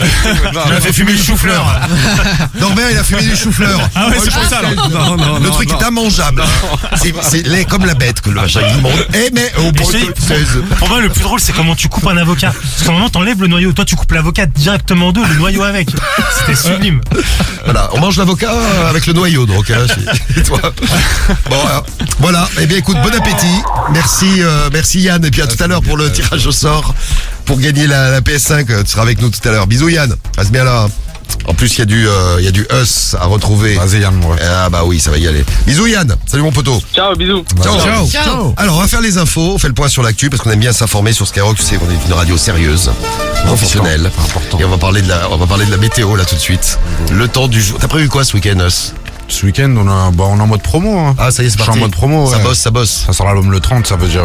Tu l'as fait fumer du chou-fleur. Norbert, il a fumé du chou-fleur. Ah ouais, c'est pour ça, là. Non. Le truc est immangeable. C'est laid comme la bête que le machin du monde. Mais au bout de 16. Pour moi, le plus drôle, c'est comment tu coupes un avocat. Parce qu'à un moment, t'enlèves le noyau. Toi, tu coupes l'avocat directement d'eux, le noyau avec. C'était sublime. Voilà, on mange l'avocat avec le noyau, donc. Chez toi. Bon, voilà. Eh bien, écoute, bon appétit. Merci Yann. Et puis à tout à l'heure pour le tirage au sort pour gagner la PS5. Tu seras avec nous tout à l'heure. Bisous Yann. Reste bien là. En plus, il y a du Us à retrouver. Vas-y Yann, ouais. Ah bah oui, ça va y aller. Bisous Yann. Salut mon poteau. Ciao, bisous. Ciao. Alors, on va faire les infos. On fait le point sur l'actu parce qu'on aime bien s'informer sur Skyrock. Tu sais qu'on est une radio sérieuse, professionnelle. Important. Et on va parler de la météo là tout de suite. Le temps du jour. T'as prévu quoi ce week-end, Us? Ce week-end, on est en mode promo. Hein. Ah, ça y est, c'est parti. Je suis en mode promo. Ça ouais. bosse. Ça sort l'album le 30, ça veut dire.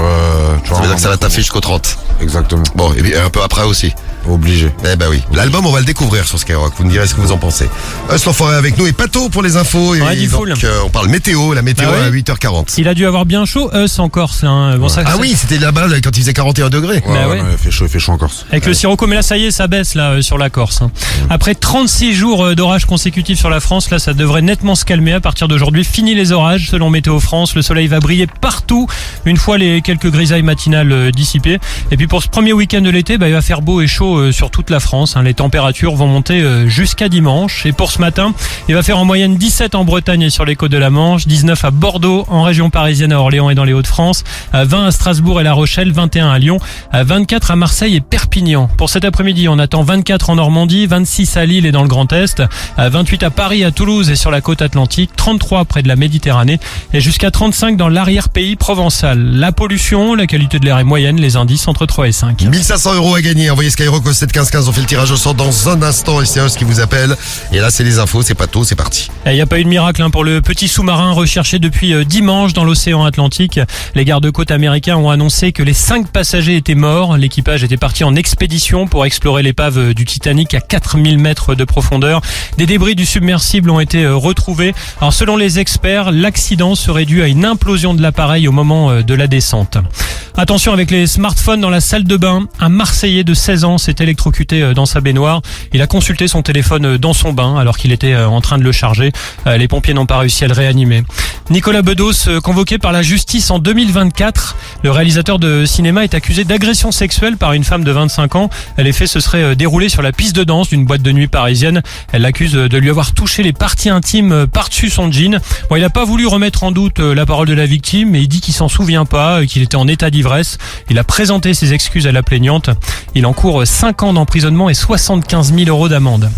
Ça veut dire que ça va taffer jusqu'au 30. Exactement. Bon, et un peu après aussi. Obligé. Eh ben oui. L'album, on va le découvrir sur Skyrock. Vous me direz ce que vous en pensez. Us l'enfoiré avec nous et Pato pour les infos. Ouais, et donc, on parle météo. La météo à 8h40. Il a dû avoir bien chaud, Us en Corse. Hein. Bon, ça, oui, c'était là-bas quand il faisait 41 degrés. Ouais, il fait chaud en Corse. Avec le sirocco, mais là, ça y est, ça baisse là sur la Corse. Hein. Après 36 jours d'orage consécutifs sur la France, là, ça devrait nettement se calmer à partir d'aujourd'hui. Fini les orages, selon Météo France. Le soleil va briller partout une fois les quelques grisailles matinales dissipées. Et puis pour ce premier week-end de l'été, il va faire beau et chaud sur toute la France. Les températures vont monter jusqu'à dimanche. Et pour ce matin, il va faire en moyenne 17 en Bretagne et sur les côtes de la Manche, 19 à Bordeaux, en région parisienne, à Orléans et dans les Hauts-de-France, 20 à Strasbourg et La Rochelle, 21 à Lyon, 24 à Marseille et Perpignan. Pour cet après-midi, on attend 24 en Normandie, 26 à Lille et dans le Grand Est, 28 à Paris, à Toulouse et sur la côte atlantique, 33 près de la Méditerranée et jusqu'à 35 dans l'arrière-pays provençal. La pollution, la qualité de l'air est moyenne, les indices entre 3 et 5. 1500 € à gagner. Envoyez Skyrock au 71515. On fait le tirage au sort dans un instant et c'est Us qui vous appelle. Et là, c'est les infos, c'est Pato, c'est parti. Il n'y a pas eu de miracle pour le petit sous-marin recherché depuis dimanche dans l'océan Atlantique. Les gardes-côtes américains ont annoncé que les 5 passagers étaient morts. L'équipage était parti en expédition pour explorer l'épave du Titanic à 4000 mètres de profondeur. Des débris du submersible ont été retrouvés. Alors selon les experts, l'accident serait dû à une implosion de l'appareil au moment de la descente. Attention avec les smartphones dans la salle de bain. Un Marseillais de 16 ans s'est électrocuté dans sa baignoire. Il a consulté son téléphone dans son bain alors qu'il était en train de le charger. Les pompiers n'ont pas réussi à le réanimer. Nicolas Bedos, convoqué par la justice en 2024. Le réalisateur de cinéma est accusé d'agression sexuelle par une femme de 25 ans. Les faits se seraient déroulés sur la piste de danse d'une boîte de nuit parisienne. Elle l'accuse de lui avoir touché les parties intimes par-dessus son jean. Bon, il n'a pas voulu remettre en doute la parole de la victime, mais il dit qu'il s'en souvient pas, qu'il était en état d'ivresse. Il a présenté ses excuses à la plaignante. Il encourt 5 ans d'emprisonnement et 75 000 € d'amende.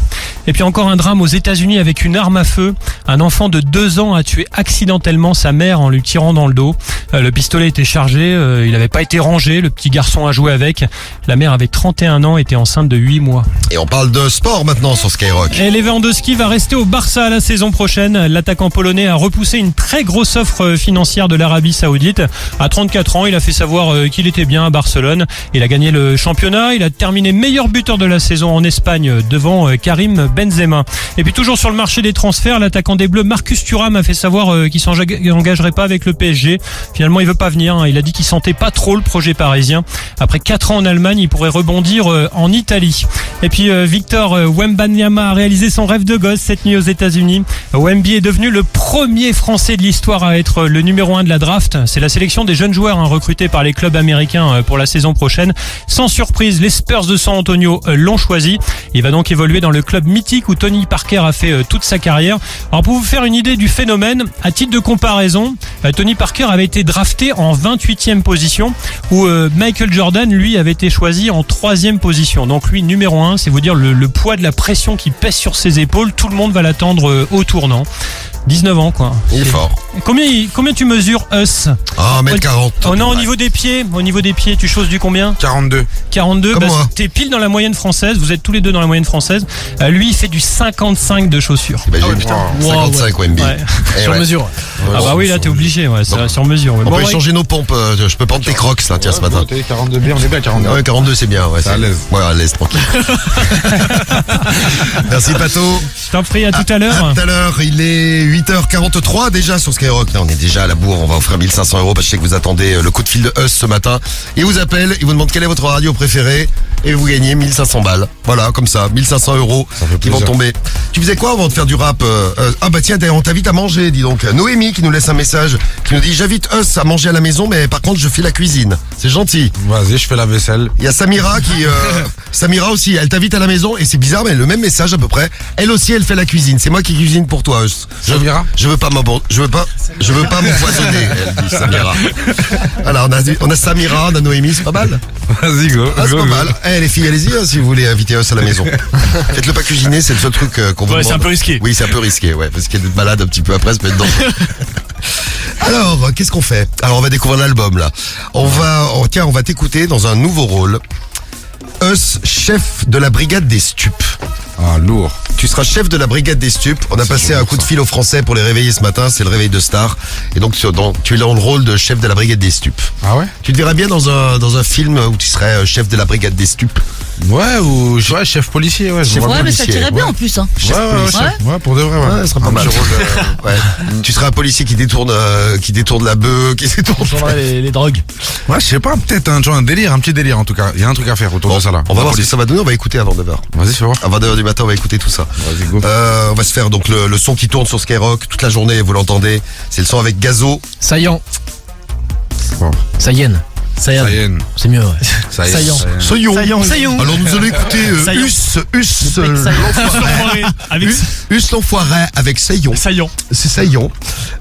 Et puis encore un drame aux États-Unis avec une arme à feu. Un enfant de 2 ans a tué accidentellement sa mère en lui tirant dans le dos. Le pistolet était chargé, il n'avait pas été rangé, le petit garçon a joué avec. La mère avait 31 ans, était enceinte de 8 mois. Et on parle de sport maintenant sur Skyrock. Et Lewandowski va rester au Barça la saison prochaine. L'attaquant polonais a repoussé une très grosse offre financière de l'Arabie Saoudite. À 34 ans, il a fait savoir qu'il était bien à Barcelone. Il a gagné le championnat, il a terminé meilleur buteur de la saison en Espagne devant Karim Benzema. Et puis toujours sur le marché des transferts, l'attaquant des Bleus Marcus Thuram a fait savoir qu'il s'engagerait pas avec le PSG. Finalement, il veut pas venir. Il a dit qu'il sentait pas trop le projet parisien. Après 4 ans en Allemagne, il pourrait rebondir en Italie. Et puis Victor Wembanyama a réalisé son rêve de gosse cette nuit aux États-Unis. Wemby est devenu le premier Français de l'histoire à être le numéro 1 de la draft. C'est la sélection des jeunes joueurs recrutés par les clubs américains pour la saison prochaine. Sans surprise, les Spurs de San Antonio l'ont choisi. Il va donc évoluer dans le club mythique où Tony Parker a fait toute sa carrière. Alors pour vous faire une idée du phénomène, à titre de comparaison, Tony Parker avait été drafté en 28e position où Michael Jordan, lui, avait été choisi en 3e position. Donc lui, numéro 1, c'est vous dire le poids de la pression qui pèse sur ses épaules. Tout le monde va l'attendre au tournant. 19 ans, quoi. Il est fort. Combien tu mesures, Us? Ah, 1m40. Oh non, au niveau des pieds, tu choses du combien? 42. 42, Comme moi. t'es pile dans la moyenne française, vous êtes tous les deux dans la moyenne française. Lui, il fait du 55 de chaussures. Imagine, 55 Wemby. Ouais. Eh Sur ouais. mesure. Ah bah oui, là, t'es obligé, ouais, c'est sur mesure. On peut échanger nos pompes. Je peux prendre tes crocs, là, tiens, ce matin. 42 bien, on est bien à 42. Ouais, 42, c'est bien. Ouais, C'est à l'aise. Ouais, à l'aise, tranquille. Merci, Pato. Je t'en prie, à tout à l'heure. À tout à l'heure, il est 8h43 déjà sur Skyrock. Là, on est déjà à la bourre. On va offrir 1500 € parce que je sais que vous attendez le coup de fil de Us ce matin. Il vous appelle, il vous demande quelle est votre radio préférée et vous gagnez 1500 balles. Voilà, comme ça, 1500 € qui vont tomber. Tu faisais quoi avant de faire du rap? Ah bah tiens, on t'invite à manger, dis donc. Noémie qui nous laisse un message, qui nous dit j'invite Us à manger à la maison, mais par contre je fais la cuisine. C'est gentil. Vas-y, je fais la vaisselle. Il y a Samira qui... Samira aussi, elle t'invite à la maison et c'est bizarre, mais le même message à peu près. Elle aussi, elle fait la cuisine. C'est moi qui cuisine pour toi, Us. Samira, je veux pas m'empoisonner, elle dit Samira. Alors, on a Samira, on a Noémie, c'est pas mal. vas-y, go. Ah, c'est pas mal. Eh, les filles, allez-y, hein, si vous voulez inviter Us à la maison. Faites-le pas cuisiner, c'est le seul truc qu'on vous demande. c'est un peu risqué. Oui, c'est un peu risqué, ouais, parce qu'il y a des malades un petit peu après, ça peut être dangereux. Alors, qu'est-ce qu'on fait? Alors, on va découvrir l'album, là. On va t'écouter dans un nouveau rôle. Us, chef de la brigade des stupes. Ah, lourd. Tu seras chef de la brigade des stupes. On a passé un coup de fil aux Français pour les réveiller ce matin. C'est le réveil de star. Et donc, tu es dans le rôle de chef de la brigade des stupes. Ah ouais? Tu te verrais bien dans un film où tu serais chef de la brigade des stupes. Ouais, ou chef policier, ouais. Ouais, mais ça tirait bien en plus. Hein. Ouais, pour de vrai, ouais. Ouais, ça sera pas mal. Ouais. Tu seras un policier qui détourne la bœuf, qui détourne les drogues. Ouais, je sais pas, peut-être un petit délire en tout cas. Il y a un truc à faire autour de ça là. On va voir ce que ça va donner. On va écouter avant 9h. Vas-y, fais voir. Avant 9h du matin, on va écouter tout ça. Vas-y, go. On va se faire donc le son qui tourne sur Skyrock toute la journée, vous l'entendez. C'est le son avec Gazo. Saillant. Bon. Sayen. Sayen. C'est mieux, ouais. Saillant. Saillon. Alors nous allons écouter Us l'enfoiré. Avec Us l'enfoiré avec Saillon. Saillant. C'est Saillon.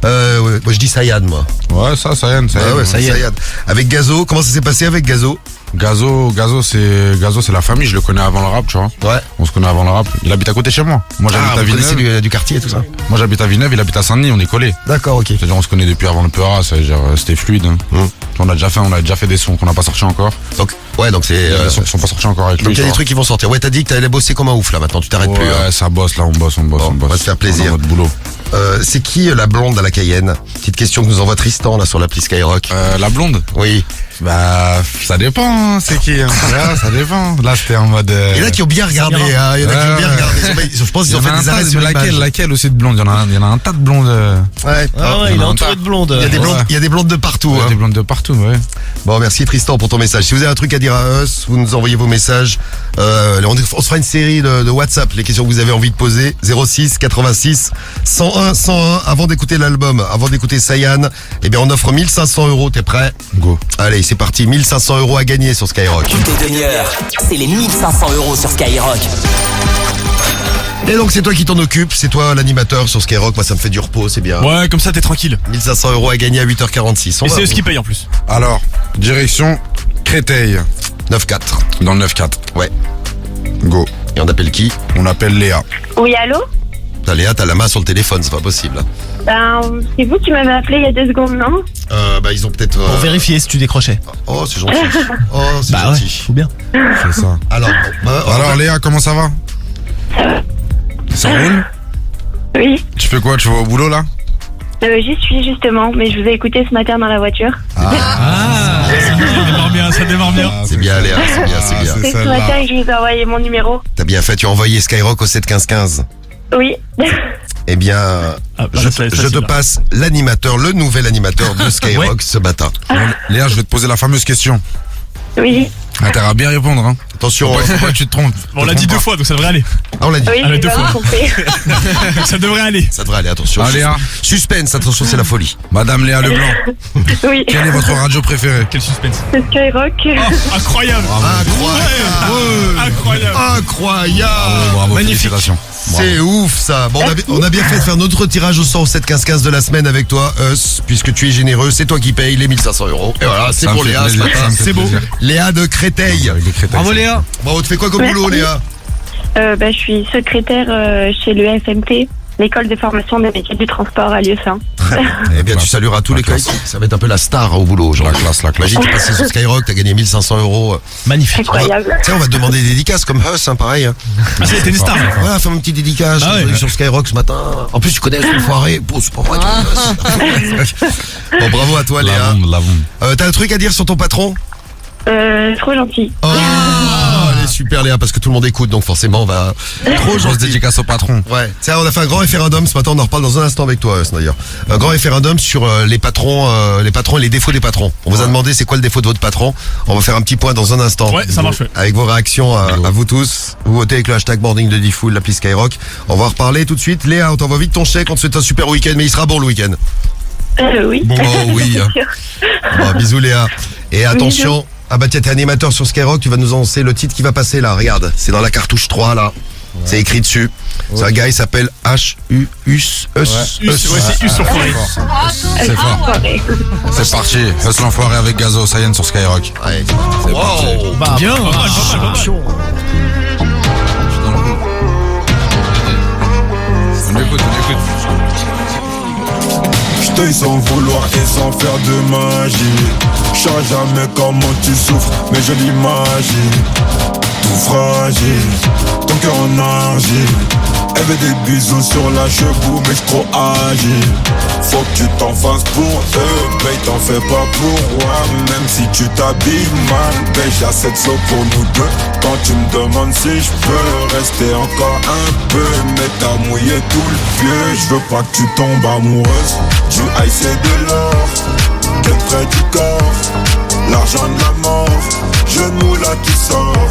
Moi je dis Sayan moi. Ouais, Sayen. Ah ouais, Sayan. Avec Gazo, comment ça s'est passé avec Gazo? Gazo, c'est la famille, je le connais avant le rap, tu vois. Ouais. On se connaît avant le rap. Il habite à côté de chez moi. Moi j'habite à vous connaissez Villeneuve. du quartier et tout ça. Moi j'habite à Villeneuve, il habite à Saint-Denis, on est collés. D'accord, ok. C'est-à-dire on se connaît depuis avant le Peura, c'était fluide. Hein. On a déjà fait des sons qu'on n'a pas sortis encore. Donc c'est Il y a des sons qui sont pas sortis encore avec lui. donc il y a des trucs qui vont sortir. Ouais, t'as dit que t'allais bosser comme un ouf là maintenant, tu t'arrêtes plus. Ouais, ça bosse là, on bosse. On va se faire plaisir. Notre boulot. C'est qui la blonde à la Cayenne? Petite question que nous envoie Tristan là sur l'appli Skyrock. La blonde? Oui. Bah, ça dépend, hein, c'est qui. Hein. Là, ça dépend. Là, c'était en mode. Il y en a qui ont bien regardé. Hein. Il y en a qui ont bien regardé. Je pense qu'ils ont fait des arrêts sur laquelle aussi de blondes. Il y en a un tas de blondes. Ouais. Il est entouré de blondes. Il y a des blondes de partout. Il y a des blondes de partout, ouais. Bon, merci Tristan pour ton message. Si vous avez un truc à dire à Us, vous nous envoyez vos messages. On se fera une série de WhatsApp. Les questions que vous avez envie de poser. 06 86 101 101. Avant d'écouter l'album, avant d'écouter Sayan, eh bien, on offre 1500 €. T'es prêt? Go. Allez, c'est parti. 1500 € à gagner sur Skyrock. Toutes les demi-heures, c'est les 1500 € sur Skyrock. Et donc, c'est toi qui t'en occupes. C'est toi l'animateur sur Skyrock. Moi, ça me fait du repos, c'est bien. Ouais, comme ça t'es tranquille. 1500 € à gagner à 8h46. Et c'est eux qui payent en plus. Alors, direction Créteil. 9-4. Dans le 9-4. Ouais. Go. Et on appelle qui? On appelle Léa. Oui, allô? Léa, t'as la main sur le téléphone, c'est pas possible. Ben, c'est vous qui m'avez appelé il y a 2 secondes, non? Ils ont peut-être... Pour vérifier si tu décrochais. Oh, c'est gentil. Oh, c'est Bah gentil. ouais, faut bien. C'est ça. Alors, Alors Léa, comment ça va? Ça roule? Oui. Tu fais quoi? Tu vas au boulot là? J'y suis justement, mais je vous ai écouté ce matin dans la voiture. Ça démarre bien. C'est bien Léa, c'est bien. C'est ce matin que je vous ai envoyé mon numéro. T'as bien fait, tu as envoyé Skyrock au 7-15-15. Oui. Eh bien, je te passe l'animateur, le nouvel animateur de Skyrock ce matin. Léa, je vais te poser la fameuse question. Oui. T'as à bien répondre, hein. Attention, faut pas que tu te trompes. On l'a dit 2 fois, donc ça devrait aller. Ah, on l'a dit. Oui, j'ai bien compris. Ça devrait aller. Ça devrait aller, attention. Léa. Suspense, attention, c'est la folie. Madame Léa Leblanc. Oui. Quelle est votre radio préférée? Quel suspense. C'est Skyrock. Oh, incroyable. Incroyable. Bravo, Magnifique. félicitations. C'est ouf ça. Bon, on a bien fait de faire notre tirage au sort au 7-15-15 de la semaine avec toi, Us, puisque tu es généreux, c'est toi qui payes les 1500 €. Et voilà, c'est pour Léa ce matin. C'est beau. Léa de Créteil. Bravo Léa. Bon, tu fais quoi comme boulot, Léa? Je suis secrétaire chez le FMT. l'école de formation des métiers du transport à Lieu-Saint. Eh bien, tu salueras tous les collègues. Ça va être un peu la star au boulot aujourd'hui. La classe. Imagine, t'es passé sur Skyrock, t'as gagné 1500 €. Magnifique. Incroyable. On va te demander des dédicaces comme Huss, hein, pareil. Hein. Ah, c'était une star. Ouais, fais une petite dédicace sur Skyrock ce matin. En plus, tu connais le foiré. Bon, c'est pas vrai. Bon, bravo à toi, Léa. T'as un truc à dire sur ton patron? Trop gentil. Oh, elle est super, Léa, parce que tout le monde écoute, donc forcément, on va. Trop gentil. Dédicace au patron. Ouais. Tiens, on a fait un grand référendum ce matin, on en reparle dans un instant avec toi, d'ailleurs. Un grand référendum sur les patrons et les défauts des patrons. On vous a demandé c'est quoi le défaut de votre patron. On va faire un petit point dans un instant. Ouais, ça marche. Avec vos réactions à vous tous. Vous votez avec le hashtag Morning de Diffoul, l'appli Skyrock. On va en reparler tout de suite. Léa, on t'envoie vite ton chèque, on te souhaite un super week-end, mais il sera bon le week-end. Oui. Bon, oui. Hein. Bon, bisous Léa. Et attention. Bisous. Ah bah tiens, t'es animateur sur Skyrock, tu vas nous annoncer le titre qui va passer là, regarde, c'est dans la cartouche 3 là, c'est écrit dessus. C'est un gars, il s'appelle H-U-U-S. C'est U sur forêt. C'est fort. C'est parti, Huss l'enfoiré avec Gazo, Sayan sur Skyrock. Ouais, c'est parti. Bah, bien. On écoute. J't'aille sans vouloir et sans faire de magie. J'sais jamais comment tu souffres, mais je l'imagine. Tout fragile, ton cœur en argile. Elle veut des bisous sur la cheveux, mais j'suis trop agile. Faut que tu t'en fasses pour eux, mais t'en fais pas pour moi. Même si tu t'habilles mal, ben j'ai assez de flow pour nous deux. Quand tu me demandes si j'peux rester encore un peu, mais t'as mouillé tout le pieu. J'veux pas que tu tombes amoureuse du ice et de l'or, qu'elle près du corps, l'argent de la mort. Genou là qui sort,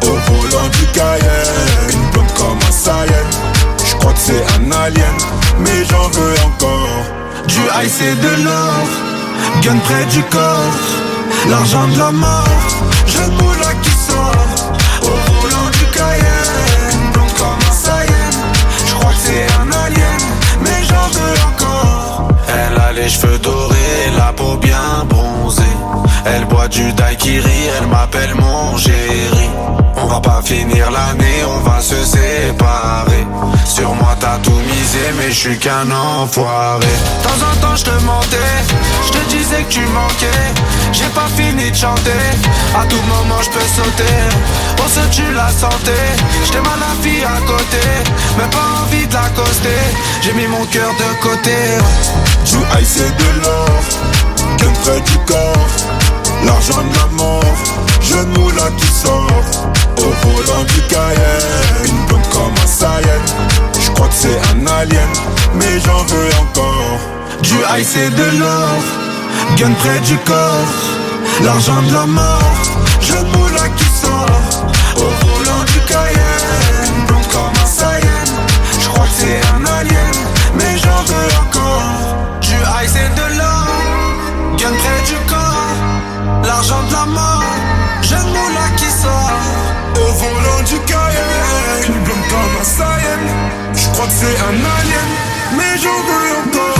au volant du Cayenne. Une blonde comme un Saiyan, j'crois que c'est un alien, mais j'en veux encore. Du ice et de l'or, gun près du corps, l'argent de la mort. Genou là qui sort, au volant du Cayenne. Une blonde comme un Saiyan, j'crois que c'est un alien, mais j'en veux encore. Elle a les cheveux dorés, la peau bien bronzée. Elle boit du daiquiri, elle m'appelle mon chéri. On va pas finir l'année, on va se séparer. Sur moi t'as tout misé, mais je suis qu'un enfoiré. De temps en temps je te mentais, je te disais que tu manquais. J'ai pas fini de chanter, à tout moment je peux sauter. On se tue la santé, j't'ai mal la fille à côté, mais pas envie de l'accoster. J'ai mis mon cœur de côté. Du ice et de l'or, gun près du corps, l'argent de la mort. Genou là qui sort, au volant du Cayenne. Une blonde comme un Saiyan, j'crois que c'est un alien, mais j'en veux encore. Du ice et de l'or, gun près du corps, l'argent de la mort. Genou là qui sort, au volant du Cayenne. Une blonde comme un Saiyan, j'crois que c'est un alien, mais j'en veux encore. Du ice et de l'or, gun près du corps, l'argent de la mort. Genou là qui sort, au volant du Cayenne. Une blonde comme un Saiyan, j'crois que c'est un alien, mais j'en veux encore.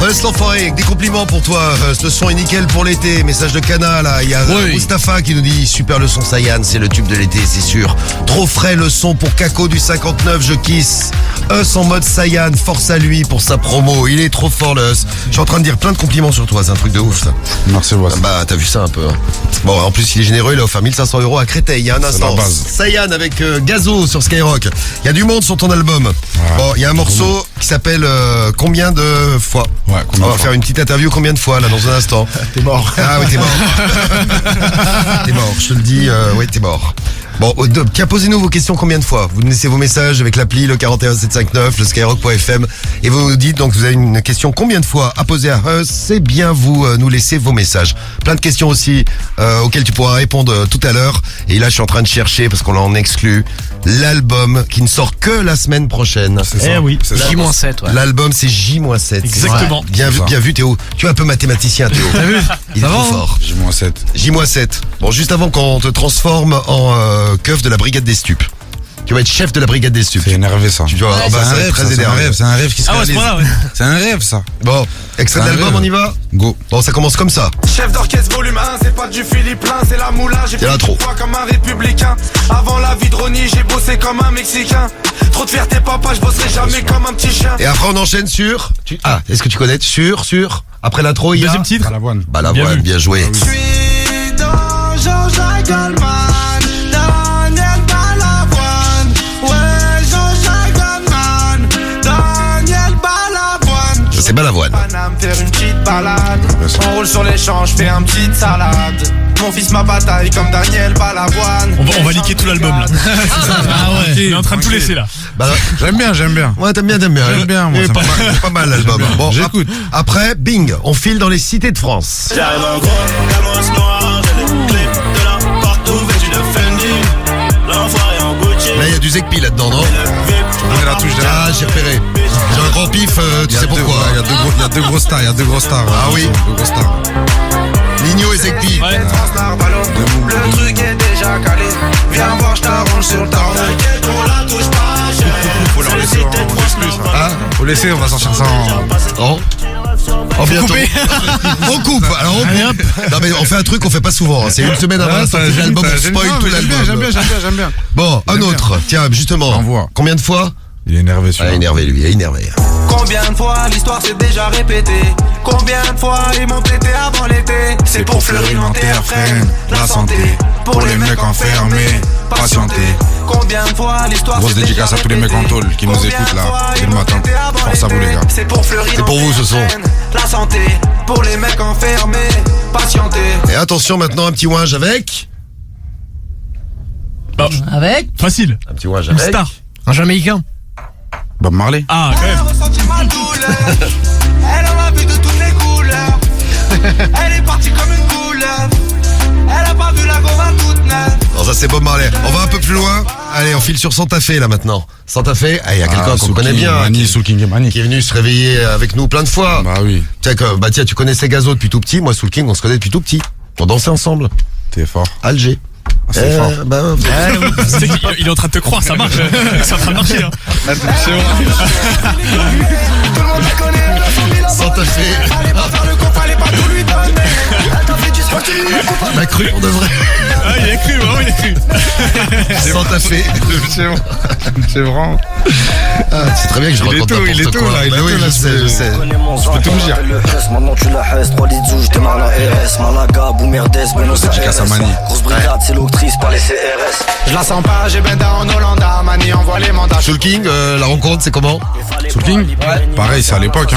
Huss l'enfoiré, des compliments pour toi. Ce son est nickel pour l'été. Message de Cana là. Il y a Mustapha qui nous dit super le son Saiyan, c'est le tube de l'été, c'est sûr. Trop frais le son pour Kako du 59, je kiss. Huss en mode Saiyan, force à lui pour sa promo. Il est trop fort le Huss. Je suis en train de dire plein de compliments sur toi, c'est un truc de ouf ça. Merci Bois. Bah t'as vu ça un peu. Hein. Bon en plus il est généreux, il a offert 1500 € à Créteil il y a un instant. Saiyan avec Gazo sur Skyrock. Il y a du monde sur ton album. Ouais. Bon il y a un morceau qui s'appelle Combien de fois. Ouais, on va faire une petite interview combien de fois là dans un instant. T'es mort. Ah oui t'es mort. T'es mort, je te le dis, ouais t'es mort. Bon, tiens, posez-nous vos questions combien de fois. Vous nous laissez vos messages avec l'appli, le 41759, le skyrock.fm, et vous nous dites, donc vous avez une question combien de fois à poser à Us, c'est bien vous nous laissez vos messages. Plein de questions aussi auxquelles tu pourras répondre tout à l'heure. Et là, je suis en train de chercher, parce qu'on en exclut, l'album qui ne sort que la semaine prochaine. Oui. J-7, ouais. L'album, c'est J-7. Exactement. Ouais. Bien vu, Théo. Tu es un peu mathématicien, Théo. T'as vu? Il est trop fort. J-7. J-7. Bon, juste avant qu'on te transforme en keuf de la brigade des stupes. Tu vas être chef de la brigade des stupes. C'est énervé ça. Tu vois, Ouais, ça va être très énervé. C'est un rêve qui se réalise. Ouais. C'est un rêve ça. Bon, extrait C'est un d'album, rêve. on y va? Go. Bon, ça commence comme ça. Chef d'orchestre volume 1, c'est pas du Philippe Plein, c'est la moula. J'ai C'est l'intro. fait comme un républicain. Avant la vie de Ronnie, j'ai bossé comme un Mexicain. Trop de fierté, papa, je bosserai jamais comme un petit chien. Et après, on enchaîne sur... Ah, est-ce que tu connais? Sur... Après l'intro, il y a... Deuxième titre. Balavoine. Balavoine, bien joué. Je suis dans Jean-Jacques Goldman, Daniel Balavoine. Ouais, Jean-Jacques Goldman, Daniel Balavoine. C'est Balavoine. Paname, faire une petite balade. On roule sur les champs, je fais un petite salade. Mon fils ma bataille comme Daniel Balavoine. On va liquer tout l'album là. Ah ouais. Il est en train de tout laisser là. J'aime bien. Ouais, t'aimes bien. J'aime bien, moi, Et ça pas mal l'album. Bon, j'écoute. Après, bing, on file dans les cités de France. J'arrive en gros, Camos noir, j'ai les clés de la porte ouverte, j'ai le Fendi. L'enfoiré en Gucci. Là, il y a du Zekpi là-dedans, non? On est la touche derrière. Ah, j'ai repéré. J'ai un grand pif, tu sais pourquoi. Il y a deux gros stars. Ah oui. Deux gros stars. Nino et Zekpi. Le truc est déjà calé. Viens voir, je t'arrange sur le tarot. T'inquiète, on la touche pas. Faut leur laisser, on laisse plus ça. Ah, Faut laisser, on va sortir ça en... oh. Oh, bientôt. On coupe. Alors on coupe. Non mais on fait un truc qu'on fait pas souvent. C'est une semaine avant la sortie de l'album, on spoil tout l'album. J'aime bien. Bon, un autre. Tiens, justement. Envoie. Combien de fois? Il est énervé celui-là. Ah, énervé lui, il est énervé. Combien de fois l'histoire s'est déjà répétée? Combien de fois ils m'ont pété avant l'été? C'est pour fleurir l'enterre, freine la santé. Pour les mecs enfermés, patienter. Combien de fois l'histoire Grosse dédicace à tous les mecs en tôle qui nous écoutent là, dès le matin. Force à vous les gars. C'est pour fleurir C'est pour vous ce son. la santé. Pour les mecs enfermés, patienter. Et attention maintenant, un petit ouinge avec. Avec Facile. Un petit ouinge Une avec. star. Un Jamaïcain. Bob Marley. Ah, quand Elle a même. ressenti ma douleur. Elle en a vu de toutes les couleurs. Elle est partie comme une couleuvre. Elle a pas vu la gomme à toute neuve. Non, ça c'est Bob Marley. On va un peu plus loin. Allez, on file sur Santa Fe là maintenant. Santa Fe, il y a quelqu'un qu'on connaît bien. Soul King et Mani. Qui est venu se réveiller avec nous plein de fois. Bah oui. Tiens, tu connaissais Gazo depuis tout petit. Moi, Soul King, on se connaît depuis tout petit. On dansait ensemble. T'es fort. Alger. C'est fort. Il est en train de te croire, ça marche. C'est en train de marcher. Hein. Tout le monde la connaît. Santa Fe. Fallait pas faire le con, fallait pas tout lui donner. Elle t'a fait du sport, tu lui as M'a cru pour de vrai. Ah, il a cru, vraiment, il a cru. Santa Fe. C'est vraiment. Ah, c'est très bien que je raconte n'importe quoi. Il est tôt là. Bah oui, je sais. Je peux tout me dire. Maintenant tu la hesses, 3 litres je démarre la RS. Malaga, Boumerdes, Buenos Dédicace à Aires. Mani. Grosse brigade, c'est l'octrice par les CRS. Je la sens pas, j'ai Benda en Hollanda. Mani envoie les mandats. Soul King, la rencontre, c'est comment? Soul King. Pareil, c'est à l'époque.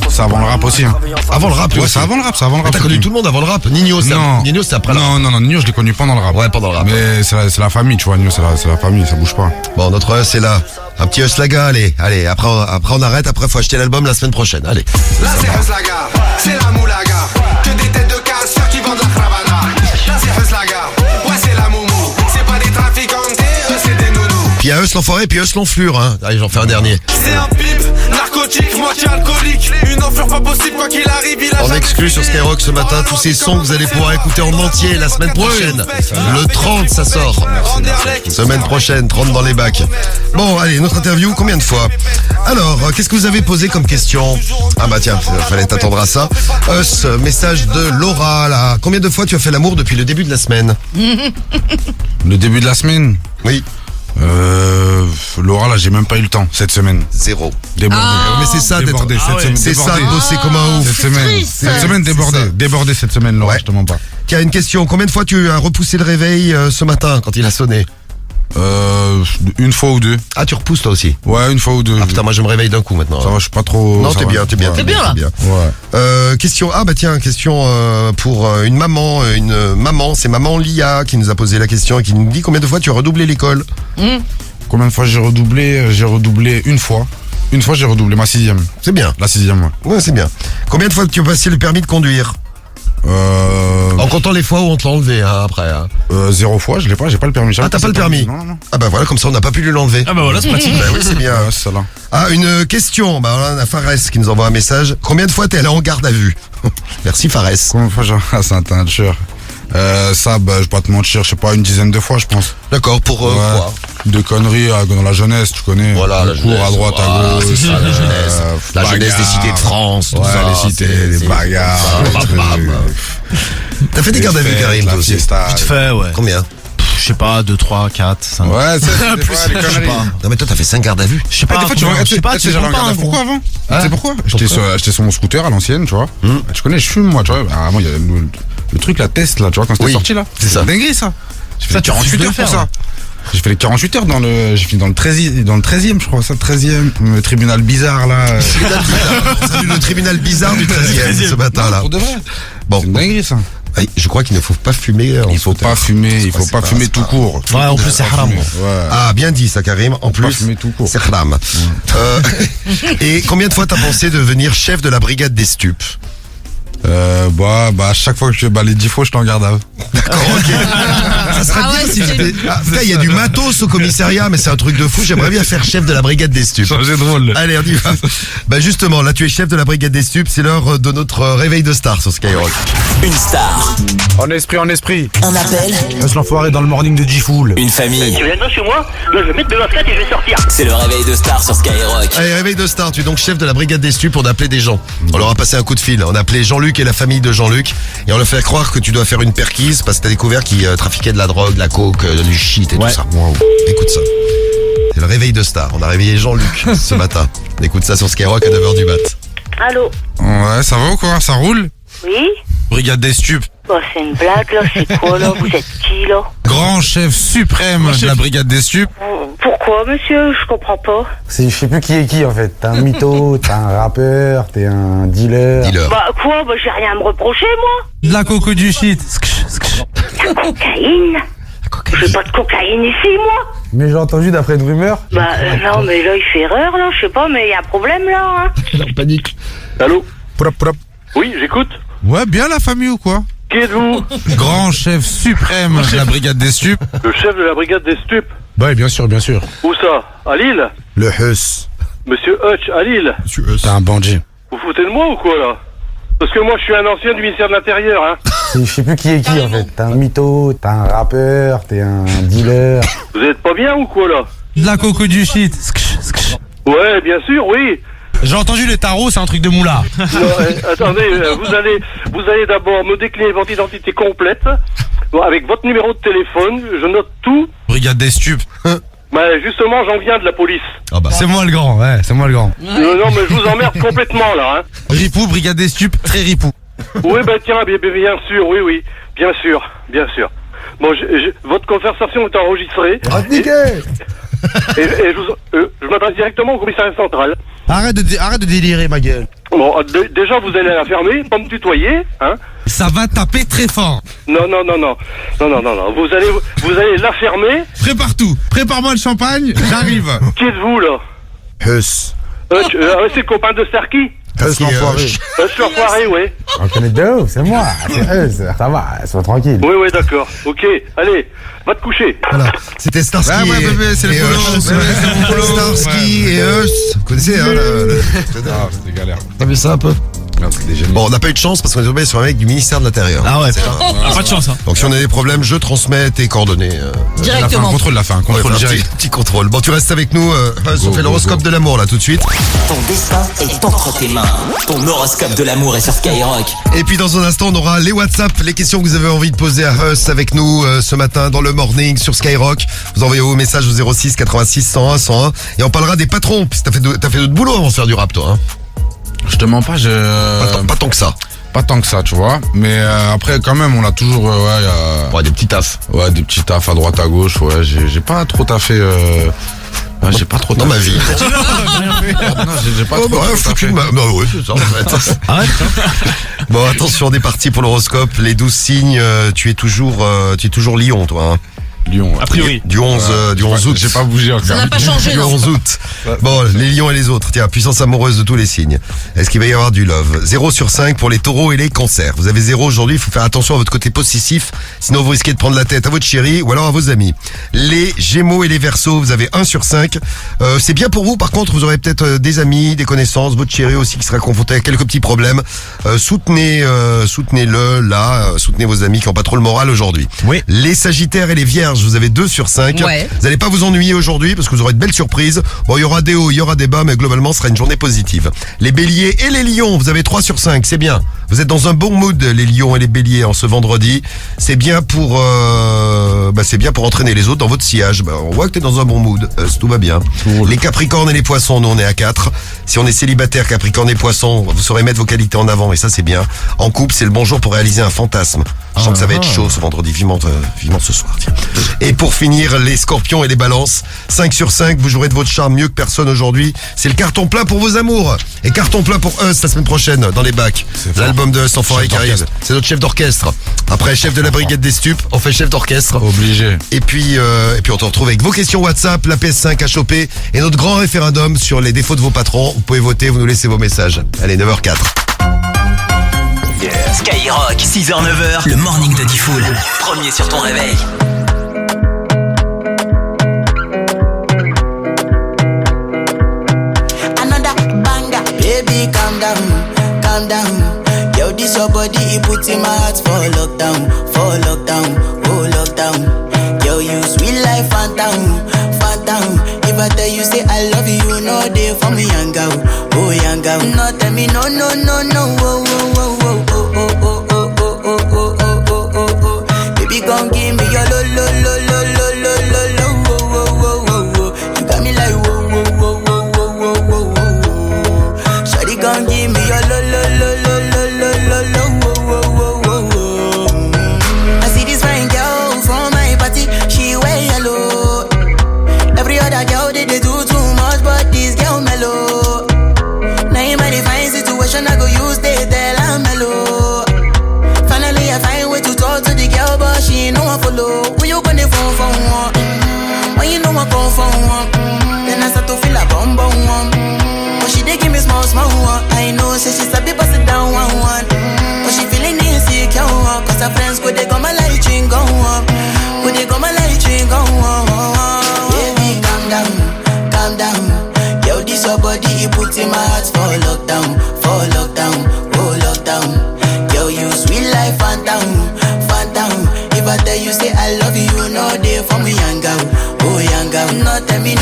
C'est avant le rap aussi. Avant le rap, Ouais, c'est avant le rap. T'as connu tout le monde avant le rap? Nino, c'est après là. Non, Nino, je l'ai connu pendant le rap. Ouais, pendant le rap. Mais c'est la famille, tu vois. Nino, c'est la famille, ça bouge pas. Bon, notre c'est là. Un petit Huslaga, allez, après on arrête, après faut acheter l'album la semaine prochaine, allez. Là c'est Huslaga, c'est la moulaga. Que des têtes de casseurs qui vendent la cravada. Là c'est Huslaga, ouais c'est la moumou. C'est pas des trafiquants, eux c'est des nounous. Puis il y a Eus l'enfoiré, puis Eus l'enflure, hein. Allez, j'en fais un dernier. C'est un pipe, narcotique, moitié alcoolique. Une enflure pas possible, quoi qu'il arrive, il a En exclu sur Skyrock ce matin, tous ces sons que vous allez pouvoir écouter en entier la semaine prochaine. Le 30, ça sort. Semaine prochaine, 30 dans les bacs. Bon, allez, notre interview, combien de fois? Alors, qu'est-ce que vous avez posé comme question? Ah bah tiens, fallait t'attendre à ça. Us, message de Laura, là. Combien de fois tu as fait l'amour depuis le début de la semaine? Le début de la semaine? Oui. Laura, là, j'ai même pas eu le temps cette semaine. 0. Débordé. Mais c'est ça d'être. Débordé cette semaine. C'est ça de bosser comme un ouf. Cette semaine débordé. Débordé cette semaine, Laura, je te mens pas. Tiens, une question. Combien de fois tu as repoussé le réveil ce matin quand il a sonné? Une fois ou deux. Ah, tu repousses toi aussi? Ouais, une fois ou deux. Ah putain, moi je me réveille d'un coup maintenant. Ça va, je suis pas trop... Non, ça t'es va. bien, t'es bien. Ouais. T'es bien là. Ouais. Question, question pour une maman, c'est maman Lia qui nous a posé la question et qui nous dit combien de fois tu as redoublé l'école? Combien de fois j'ai redoublé une fois. Une fois j'ai redoublé ma 6e. C'est bien. La 6e, ouais. Ouais, c'est bien. Combien de fois tu as passé le permis de conduire? En comptant les fois où on te l'a enlevé, hein, après. Hein. 0 fois, je l'ai pas, j'ai pas le permis. Ah, t'as pas le permis? Non. Ah bah voilà, comme ça on n'a pas pu lui l'enlever. Ah bah voilà, c'est pratique. Bah oui, c'est bien. Ouais, c'est ça là. Ah, une question. Bah voilà, on a Fares qui nous envoie un message. Combien de fois t'es allé en garde à vue? Merci Fares. Combien de fois j'ai... Ah, c'est un teinture. Ça, bah, je vais pas te mentir, je sais pas, une dizaine de fois, je pense. D'accord, pour quoi? De conneries dans la jeunesse, tu connais. Voilà, la cours jeunesse, à droite, voilà, à gauche. c'est ça, la jeunesse. La jeunesse des cités de France, tout ouais, ça. les cités, les bagarres. T'as fait des gardes à vue, Karim, toi aussi? Vite fait, ouais. Combien? Je sais pas, 2, 3, 4, 5. Ouais, c'est plus, les je sais conneries. pas. Non mais toi t'as fait 5 gardes à vue. Je sais pas, des fois, tu je sais pas, tu j'allais comprends pas, regarder pourquoi avant? Hein? Tu sais pourquoi? J'étais sur mon scooter à l'ancienne, tu vois. Tu connais, je fume, moi, tu vois. Avant, il y a le truc, la test, là, tu vois, quand c'était sorti, là. C'est ça. Dinguerie, ça. J'ai fait Ça, les tu 48 refuses de heures le pour faire, ça. J'ai fait les 48 heures j'ai fini dans le 13e, je crois, ça, 13e, tribunal bizarre, là. Salut le tribunal bizarre du 13e ce matin là. Pour de vrai. Bon. C'est une dinguerie, ça. Oui, je crois qu'il ne faut pas fumer. Il faut pas fumer tout court. Ouais, en plus, c'est haram. Ouais. Ah, bien dit ça, Karim. En plus, fumer tout court. c'est haram. Et combien de fois t'as pensé devenir chef de la brigade des stupes? Bah, à chaque fois que les 10 fois, je t'en garde à eux. D'accord, ok. Ça serait bien si j'étais. Ah, putain, il y a du matos au commissariat, mais c'est un truc de fou. J'aimerais bien faire chef de la brigade des stupes. C'est drôle. Allez, on y va. Bah, justement, là, tu es chef de la brigade des stupes. C'est l'heure de notre réveil de star sur Skyrock. Une star, En esprit. un appel, Laisse l'enfoiré dans le morning de G-Fool. une famille. Tu viendras chez moi, là je vais mettre de la fête et je vais sortir. C'est le réveil de star sur Skyrock. Allez, réveil de star. Tu es donc chef de la brigade des stupes. On a appelé des gens. On leur a passé un coup de fil. On a appelé Jean-Luc et la famille de Jean-Luc. Et on leur fait croire que tu dois faire une perquise parce que t'as découvert qu'ils trafiquaient de la drogue, de la coke, du shit et tout ça. Wow. Écoute ça. C'est le réveil de star. On a réveillé Jean-Luc ce matin. On écoute ça sur Skyrock à 9h du mat. Allô? Ouais, ça va ou quoi? Ça roule? Oui? Brigade des stupes. Oh, c'est une blague là, c'est quoi là? Vous êtes qui là? Grand chef suprême de la brigade des stupes. Pourquoi monsieur? Je comprends pas. Je sais plus qui est qui en fait. T'es un mytho, t'es un rappeur, t'es un dealer. Bah quoi? Bah j'ai rien à me reprocher moi. De la coco du shit. La cocaïne? J'ai pas de cocaïne ici moi. Mais j'ai entendu d'après une rumeur. Bah non mais là il fait erreur là, je sais pas mais y a un problème là hein. En panique. Allô? Prop. Oui, j'écoute. Ouais, bien la famille ou quoi? Qui êtes-vous? Grand chef suprême de la brigade des stupes. Le chef de la brigade des stupes. Ouais, bien sûr. Où ça? À Lille? Le Huss. Monsieur Hutch, à Lille? T'es un bandit. Vous foutez de moi ou quoi là? Parce que moi je suis un ancien du ministère de l'Intérieur hein. Je sais plus qui est qui en fait. T'es un mytho, t'es un rappeur, t'es un dealer. Vous êtes pas bien ou quoi là? De la coco du shit. Ouais, bien sûr, oui. J'ai entendu les tarots, c'est un truc de moula. Non, attendez, vous allez d'abord me décliner votre identité complète, avec votre numéro de téléphone, je note tout. Brigade des stupes. Bah justement, j'en viens de la police. Ah bah. C'est moi le grand, ouais, c'est moi le grand. Non, mais je vous emmerde complètement là. Hein. Ripou, brigade des stupes, très ripou. Oui, bah tiens, bien sûr, oui, bien sûr. Bon, votre conversation est enregistrée. Et je m'adresse directement au commissariat central. Arrête de délirer, ma gueule. Bon, déjà vous allez la fermer, pas me tutoyer, hein. Ça va taper très fort. Non. Vous allez la fermer. Prépare tout. Prépare-moi le champagne, j'arrive. Qui êtes-vous là? Huss. C'est le copain de Starkey. Huss l'enfoiré. Huss l'enfoiré, oui. On connaît de ouf, c'est moi. C'est Huss. Ça va, sois tranquille. Oui, d'accord. Ok, allez, va te coucher. Voilà. C'était Starsky. Ouais, bébé, c'est le boulot. Starsky et Huss. Vous connaissez, hein, c'était galère. T'as vu ça un peu? Bon, on n'a pas eu de chance parce qu'on est tombé sur un mec du ministère de l'Intérieur. Ah ouais, pas de chance, hein. Donc si on a des problèmes, je transmets tes coordonnées. Directement. Il a fait un contrôle direct. Petit contrôle. Bon, tu restes avec nous. On fait l'horoscope de l'amour là tout de suite. Ton destin est entre tes mains. Ton horoscope de l'amour est sur Skyrock. Et puis dans un instant, on aura les WhatsApp, les questions que vous avez envie de poser à Huss avec nous ce matin dans le morning sur Skyrock. Vous envoyez vos messages au 06 86 101 101 et on parlera des patrons. T'as fait d'autres boulots avant de faire du rap, toi. Hein. Je te mens pas, Pas tant que ça. Pas tant que ça, tu vois. Mais après, quand même, on a toujours des petits tafs. Ouais, des petits tafs à droite, à gauche. Ouais, j'ai pas trop taffé. J'ai pas trop dans ma vie. Non, j'ai pas trop taffé. Non, ouais, c'est ça. En fait. Arrête. Bon, attention, on est parti pour l'horoscope. Les 12 signes, tu es toujours Lion, toi. Hein. Lyon. A priori. Du 11 août. J'ai pas bougé encore. Ça n'a pas changé, Du non. 11 août. Bon, les lions et les autres. Tiens, puissance amoureuse de tous les signes. Est-ce qu'il va y avoir du love? 0/5 pour les taureaux et les cancers. Vous avez 0 aujourd'hui, il faut faire attention à votre côté possessif, sinon vous risquez de prendre la tête à votre chérie ou alors à vos amis. Les gémeaux et les verseaux, vous avez 1/5. C'est bien pour vous, par contre, vous aurez peut-être des amis, des connaissances, votre chérie aussi qui sera confrontée à quelques petits problèmes. Soutenez-le, soutenez vos amis qui n'ont pas trop le moral aujourd'hui. Oui. Les sagittaires et les vierges, vous avez 2/5. Ouais. Vous n'allez pas vous ennuyer aujourd'hui parce que vous aurez de belles surprises. Bon, il y aura des hauts, il y aura des bas, mais globalement, ce sera une journée positive. Les béliers et les lions, vous avez 3/5, c'est bien. Vous êtes dans un bon mood, les lions et les béliers, en ce vendredi. C'est bien pour entraîner les autres dans votre sillage. On voit que t'es dans un bon mood, tout va bien. Cool. Les capricornes et les poissons, nous on est à 4. Si on est célibataire, capricorne et poisson, vous saurez mettre vos qualités en avant et ça c'est bien. En couple, c'est le bon jour pour réaliser un fantasme. Je sens que ça va être chaud ce vendredi, vivement ce soir. Tiens. Et pour finir, les scorpions et les balances, 5/5, vous jouerez de votre charme mieux que personne aujourd'hui. C'est le carton plein pour vos amours. Et carton plein pour Us la semaine prochaine dans les bacs. L'album de Us Enfoiré qui arrive. C'est notre chef d'orchestre. Après chef de la brigade des stupes, on fait chef d'orchestre. Obligé. Et puis on te retrouve avec vos questions WhatsApp, la PS5 à choper et notre grand référendum sur les défauts de vos patrons. Vous pouvez voter, vous nous laissez vos messages. Allez, 9h04. Skyrock, 6h-9h, le morning de Diffoul. Premier sur ton réveil. Another banger, baby, calm down. Yo, this your body, it puts in my heart for lockdown, oh lockdown. Yo, you sweet life, phantom. If I tell you say I love you, you know they for me, young girl, oh young girl. No, tell me no, oh. Baby, come give me your lo. You got me like whoa. Shawty, come give me your lo. I see this fine girl from my party, she wear yellow. Every other girl they do too much, but this girl mellow. Now in my fine situation, I go use they tell I'm mellow. Finally I find way to talk to the girl, but she ain't no one follow. Who you gonna phone for one? When you know I come for one, then I start to feel a bum one. But she dey give me small one. I know say she's a bit pass it down one. But she feeling insecure, cause her friends go they come a light drink go on. Baby, calm down. Yo, this your body, it puts in my heart for lockdown, oh lockdown. Yo, you sweet life, phantom. If I tell you say I love you, you know they for me, young girl, oh young girl. No, tell me no,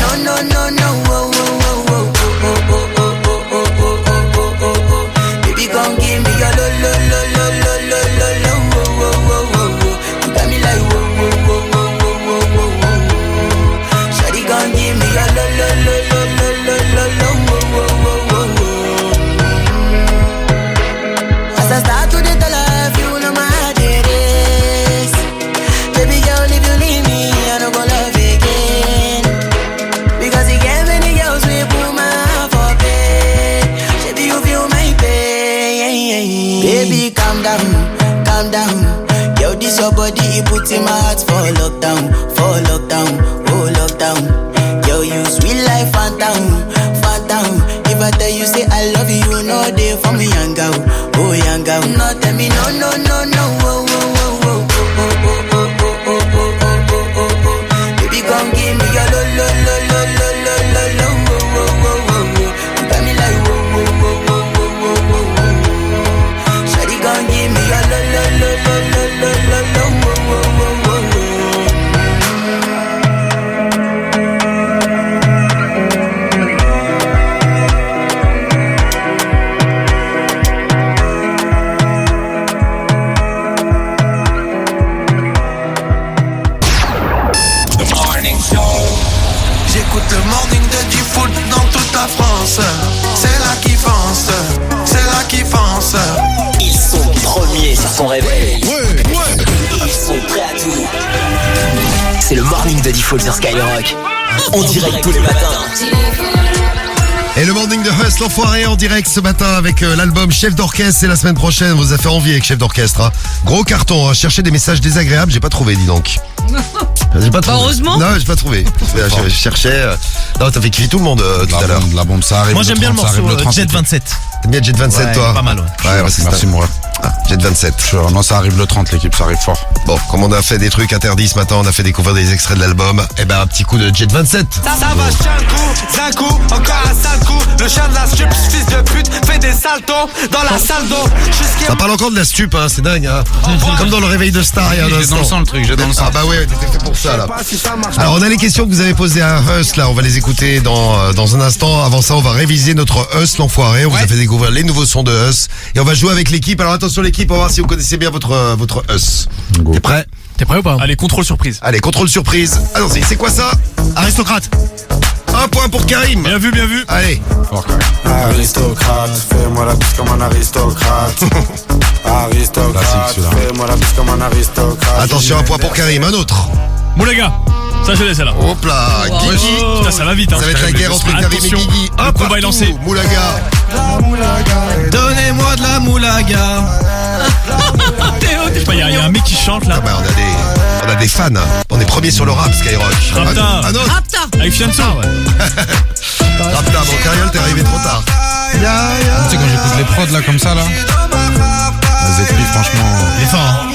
oh. Baby, come give me your lo. You got me like whoa. Shawty, come give me your lo. As I start to the life, you know my heart it is. Baby girl, if you leave me, I don't go love again. Because you get many girls we put my heart for bed. Baby, you feel my pain. Baby, calm down. Yo, this your body, it puts in my heart for lockdown, oh lockdown. Yo, you sweet life, phantom. If I tell you say I love you, you know they for me, young girl, oh young girl. No, tell me no, oh. Baby, come give me your lo. You got me like whoa. Shawty, come give me your lo. J'écoute le morning de Diffoul dans toute la France. C'est là qui fonce. Ils sont morning de Diffoul sur Skyrock. En direct tous les matins. Et le morning de Hustle l'enfoiré en direct ce matin avec l'album Chef d'orchestre. C'est la semaine prochaine, vous a fait envie avec Chef d'orchestre. Hein. Gros carton, hein. Cherchez des messages désagréables, j'ai pas trouvé, dis donc. J'ai pas trouvé. Heureusement. Non, j'ai pas trouvé. Je cherchais. Non, t'as fait kiffer tout le monde tout à l'heure. La bombe, ça arrive. Moi j'aime bien le morceau Jet 27. T'aimes bien Jet 27 Ouais, toi? pas mal, ouais. c'est Merci ça. mon ref. Jet 27. Non, ça arrive le 30 l'équipe, ça arrive fort. Bon, comme on a fait des trucs interdits ce matin, on a fait découvrir des extraits de l'album. Et ben un petit coup de Jet 27. Ça va, je tiens le coup, d'un coup, encore un sale coup. Le chien de la stup, fils de pute, fait des saltos dans la salle d'eau. Ça parle encore de la stup, hein, c'est dingue. Hein. Comme dans le réveil de Star il y a un J'ai instant. dans le sang le truc, j'ai dans le sang. Ah bah ouais, t'étais fait pour ça là. Alors on a les questions que vous avez posées à Hustle, là, on va les écouter dans un instant. Avant ça, on va réviser notre Hustle l'enfoiré. On vous a fait découvrir les nouveaux sons de Hustle. Et on va jouer avec l'équipe. Alors attention l'équipe, on va voir si vous connaissez bien votre Hustle. T'es prêt? T'es prêt ou pas? Allez, contrôle surprise. Allez, contrôle surprise. Allons-y, c'est quoi ça? Aristocrate. Un point pour Karim. Bien vu, bien vu. Allez. Aristocrate, fais-moi la bise comme un aristocrate. Aristocrate, fais-moi la bise comme un aristocrate. Attention, un point pour Karim. Un autre. Moulaga. Ça je laisse là. Hop là, Guigui. Putain, ça va vite. Hein. Ça va être la guerre entre Karim et Attention, Guigui. le combat est lancé. Moulaga. Donnez-moi de la moulaga. Il y a un mec qui chante là. Ah bah on a des fans. Hein. On est premiers sur le rap, Skyrock. Rapta. Un autre. Rapta. Avec Fianso. Rapta, bon, Cariol, t'es arrivé trop tard. Tu sais, quand j'écoute les prods là comme ça là, Zekpi franchement. Il est fort. Hein.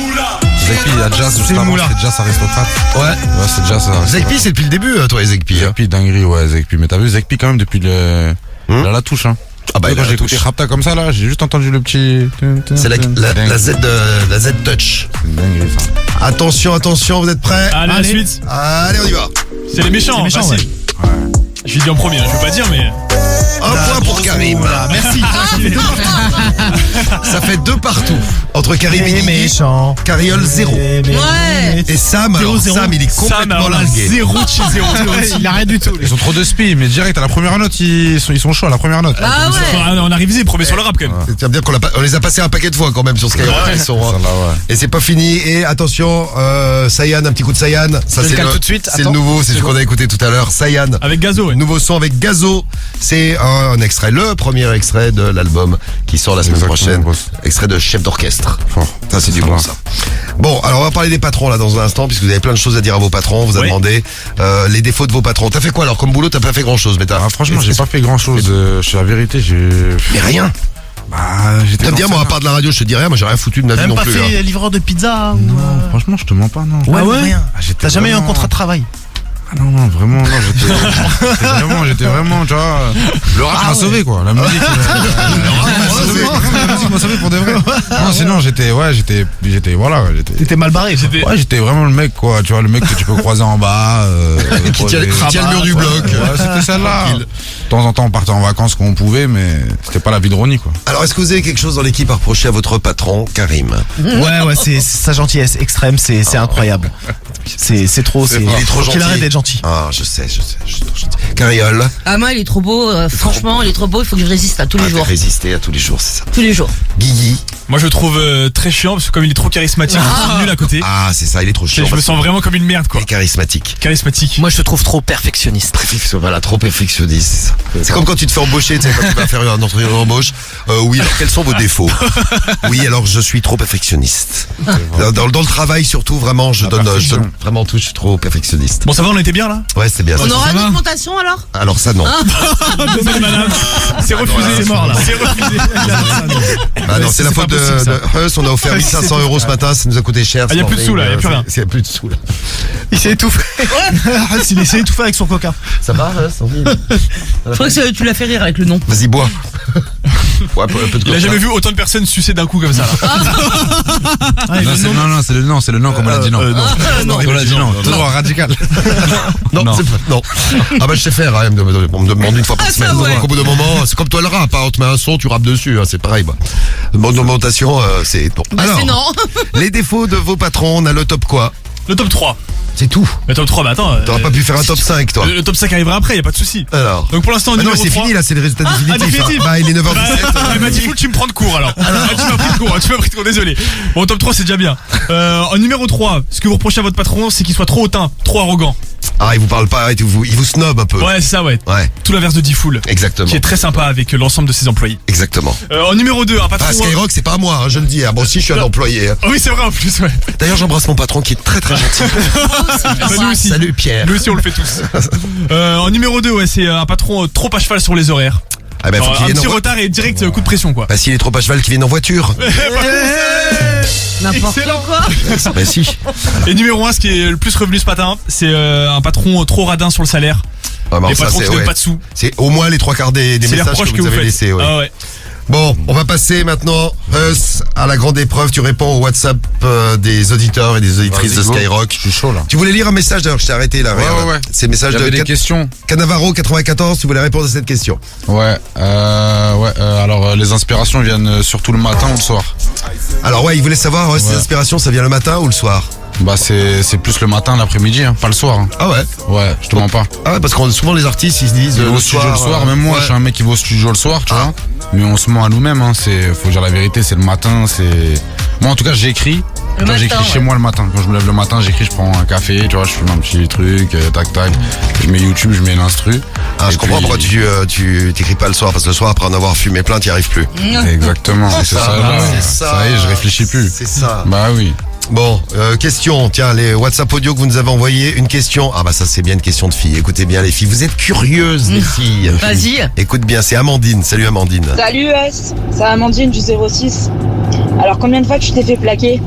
Zekpi, il y a Jazz juste avant, c'était Jazz aristocrate. Ouais, c'est Jazz. Zekpi, c'est depuis le début, toi, Zekpi. Zekpi, dinguerie, ouais, Zekpi. Mais t'as vu Zekpi quand même depuis le. Il a la touche, hein. Ah bah, quand j'ai écouté Rapta comme ça là, j'ai juste entendu le petit. C'est la Z Touch. C'est une dinguerie ça. Attention, vous êtes prêts? Allez, la suite. Allez, on y va. C'est les méchants, facile. Ouais. Je l'ai dit en premier, je veux pas dire, mais. Un point pour Karim. Merci. Ça fait 2 partout. Entre Karim et Guigui. Cariol 0. Ouais. Et Sam, alors Sam, il est complètement largué. 0 de chez 0. Il a rien du tout. Ils ont trop de spi, mais direct à la première note, ils sont chauds à la première note. Ah ouais. On a révisé, premier sur le rap quand même. C'est bien qu'on les a passés un paquet de fois quand même sur Skyrock. Ils sont, et c'est pas fini. Et attention, Sayan, un petit coup de Sayan. Ça c'est tout de suite. C'est le nouveau, c'est ce qu'on a écouté tout à l'heure. Sayan. Avec Gazo, ouais. Nouveau son avec Gazo. C'est un extrait, le premier extrait de l'album qui sort la semaine prochaine. Extrait de Chef d'orchestre. Ça c'est du bon ça. Bon, alors on va parler des patrons là dans un instant puisque vous avez plein de choses à dire à vos patrons. On vous a demandé les défauts de vos patrons. T'as fait quoi alors comme boulot? T'as pas fait grand chose, mais franchement, j'ai pas fait grand chose. Je suis la vérité, Mais rien. Bah, j'étais. T'as me dire moi à part de la radio, je te dis rien. Moi j'ai rien foutu de ma vie non plus. T'as même pas fait livreur de pizza? Non, franchement, je te mens pas, non. Ouais, rien. T'as jamais eu un contrat de travail? Ah non, vraiment, non, j'étais vraiment, tu vois, le rap m'a sauvé, quoi, la musique. La musique m'a sauvé pour de vrai. Non, sinon, T'étais mal barré, quoi. Ouais, j'étais vraiment le mec, quoi, tu vois, le mec que tu peux croiser en bas, qui tient le mur du bloc. Ouais, c'était celle-là. De temps en temps, on partait en vacances quand on pouvait, mais c'était pas la vie de Ronnie, quoi. Alors, est-ce que vous avez quelque chose dans l'équipe à reprocher à votre patron, Karim? Ouais, c'est sa gentillesse extrême, c'est incroyable. C'est trop, il est trop gentil. Qu'il arrête d'être gentil. Ah, je sais, je suis trop gentil. Cariol. Ah, moi, il est trop beau. Franchement, il est trop beau. Il faut que je résiste à tous les jours. Résister à tous les jours, c'est ça. Tous les jours. Guigui. Moi, je le trouve très chiant parce que comme il est trop charismatique, c'est nul à côté. Ah, c'est ça, il est trop chiant. Je me sens vraiment comme une merde, quoi. Il est charismatique. Moi, je te trouve trop perfectionniste. Voilà, trop perfectionniste, c'est ça. C'est comme quand tu te fais embaucher, tu sais, quand tu vas faire un entretien d'embauche. Oui, alors quels sont vos défauts? Oui, alors je suis trop perfectionniste. Dans le travail, surtout, vraiment, je donne vraiment tout, je suis trop perfectionniste. Bon, ça va, on était bien là? Ouais, c'est bien. On aura une augmentation alors? Alors ça, non. Désolé, madame. C'est refusé, c'est mort là. C'est refusé. Ah non, c'est la faute de Hus. On a offert 1500 € ce matin, ça nous a coûté cher. Il n'y a plus de sous là, il n'y a plus rien. Il n'y a plus de sous là. Il s'est étouffé. Il s'est étouffé avec son coca. Ça va, Hus? Je crois que tu l'as fait rire avec le nom. Vas-y, bois. Ouais, un peu de il a jamais vu autant de personnes sucer d'un coup comme ça. Non, c'est le nom, comme on l'a dit non. Non, on l'a dit non. Toujours radical. Non. Ah bah je sais faire, hein, on me demande une fois par semaine. ouais. Donc au bout d'un moment, c'est comme toi le rap, hein, on te met un son, tu rappes dessus, hein, c'est pareil. Bah. Bonne augmentation, c'est bon. Bah, alors, c'est non. les défauts de vos patrons, on a le top quoi? Le top 3. C'est tout. Le top 3, bah attends. T'aurais pas pu faire un top 5, toi. Le top 5 arrivera après, y a pas de souci. Alors. Donc pour l'instant, non, numéro c'est 3. fini là, c'est le résultat définitif. Définitif. Bah, il est 9h17. Bah, Diffoul, tu me prends de court alors. Tu m'as pris de court, désolé. Bon, top 3, c'est déjà bien. En numéro 3, ce que vous reprochez à votre patron, c'est qu'il soit trop hautain, trop arrogant. Ah, il vous parle pas, il vous snob un peu. Ouais, c'est ça, ouais. Tout l'inverse de D-Full. Exactement. Qui est très sympa avec l'ensemble de ses employés. Exactement. En numéro 2, un patron. Ah, Skyrock, c'est pas à moi, je le dis. Moi aussi, je suis un employé. Oui, c'est vrai en plus, ouais. D'ailleurs, j'embrasse mon patron qui est très très gentil. Nous aussi. Salut Pierre. Nous aussi, on le fait tous. En numéro 2, ouais, c'est un patron trop à cheval sur les horaires. Ah bah, faut qu'il un vienne petit en retard et direct coup de pression, quoi. Bah, s'il est trop à cheval, qu'il vienne en voiture. N'importe quoi. Bah si. Et numéro 1, ce qui est le plus revenu ce matin, c'est un patron trop radin sur le salaire. Ah, les patrons qui donnent pas de sous. C'est au moins les 3/4 des messages que vous avez laissés. Ouais. Ah ouais. Bon, on va passer maintenant à la grande épreuve. Tu réponds au WhatsApp des auditeurs et des auditrices de Skyrock. Je suis chaud là. Tu voulais lire un message d'ailleurs, je t'ai arrêté là. Ouais. C'est message de des questions. Canavaro 94, tu voulais répondre à cette question. Ouais, alors les inspirations viennent surtout le matin ou le soir. Alors ouais, il voulait savoir si les inspirations ça vient le matin ou le soir. Bah c'est plus le matin, l'après-midi, hein, pas le soir. Hein. Ah ouais. Ouais, je te mens pas. Ah ouais, parce que souvent les artistes ils se disent ils vont au studio le soir, même moi je suis un mec qui va au studio le soir, tu vois. Mais on se ment à nous-mêmes, hein. Faut dire la vérité, c'est le matin, moi en tout cas j'écris. J'écris chez moi le matin. Quand je me lève le matin, j'écris, je prends un café, tu vois, je fume un petit truc, tac tac. Je mets YouTube, je mets l'instru. Ah, je comprends pourquoi tu t'écris pas le soir, parce que le soir après en avoir fumé plein, t'y arrives plus. Exactement. C'est ça. Ça y est, je réfléchis plus. C'est ça. Bah oui. Bon, question, tiens, les WhatsApp audio que vous nous avez envoyés, une question. Ah bah ça c'est bien une question de fille, écoutez bien les filles, vous êtes curieuses les filles. Vas-y. Écoute bien, c'est Amandine, salut Amandine. Salut S, c'est Amandine du 06. Alors combien de fois tu t'es fait plaquer?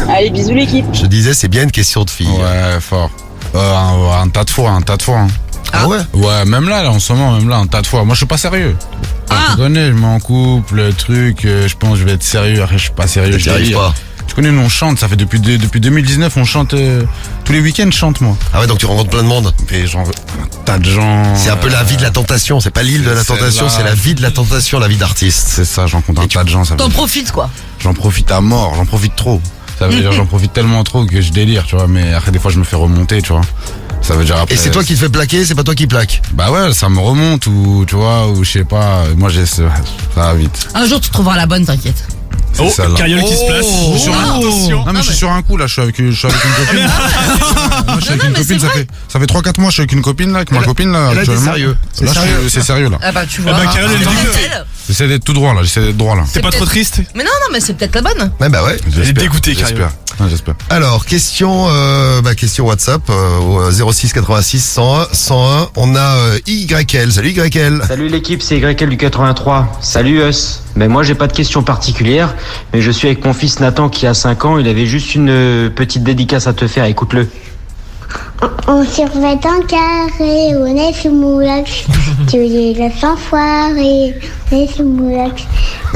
Allez, bisous l'équipe. Je disais, c'est bien une question de fille. Ouais, fort. Un tas de fois. Hein. Ah ouais? Ouais, même là, en ce moment, un tas de fois. Moi, je suis pas sérieux. Tu connais, je m'en couple, le truc, je pense que je vais être sérieux, après je suis pas sérieux, je arrive pas. Tu connais, nous on chante, ça fait depuis 2019, on chante, tous les week-ends je chante moi. Ah ouais, donc tu rencontres plein de monde. Et genre, un tas de gens. C'est un peu la vie de la tentation, c'est pas l'île de la tentation, c'est la vie de la tentation, la vie d'artiste. C'est ça, j'en rencontre un tas de gens. T'en profites quoi. J'en profite à mort, j'en profite trop. Ça veut dire j'en profite tellement trop que je délire, tu vois, mais après des fois je me fais remonter, tu vois. Ça veut dire après. Et c'est toi qui te fais plaquer, c'est pas toi qui plaques? Bah ouais, ça me remonte ou tu vois, ou je sais pas, moi ça va vite. Un jour tu trouveras la bonne, t'inquiète. Oh, Cariole qui se place. Attention. Non mais je suis sur un coup là, je suis avec une copine. Moi je suis avec une copine, ça fait 3-4 mois je suis avec une copine là, avec ma copine là. Là t'es sérieux. Là c'est sérieux là. Ah bah tu vois. Cariole j'essaie d'être tout droit là, T'es pas trop triste? Mais non, mais c'est peut-être la bonne. Ouais bah ouais. Elle est dégoûtée, Cariole. J'espère. Alors, question WhatsApp au 06 86 101. On a YL. Salut YL. Salut l'équipe, c'est YL du 83. Salut Us. Ben moi j'ai pas de question particulière, mais je suis avec mon fils Nathan qui a 5 ans. Il avait juste une petite dédicace à te faire. Écoute-le. On survêt un carré, on est sous moulax. Tu les laisses enfoirés, on est sous moulax.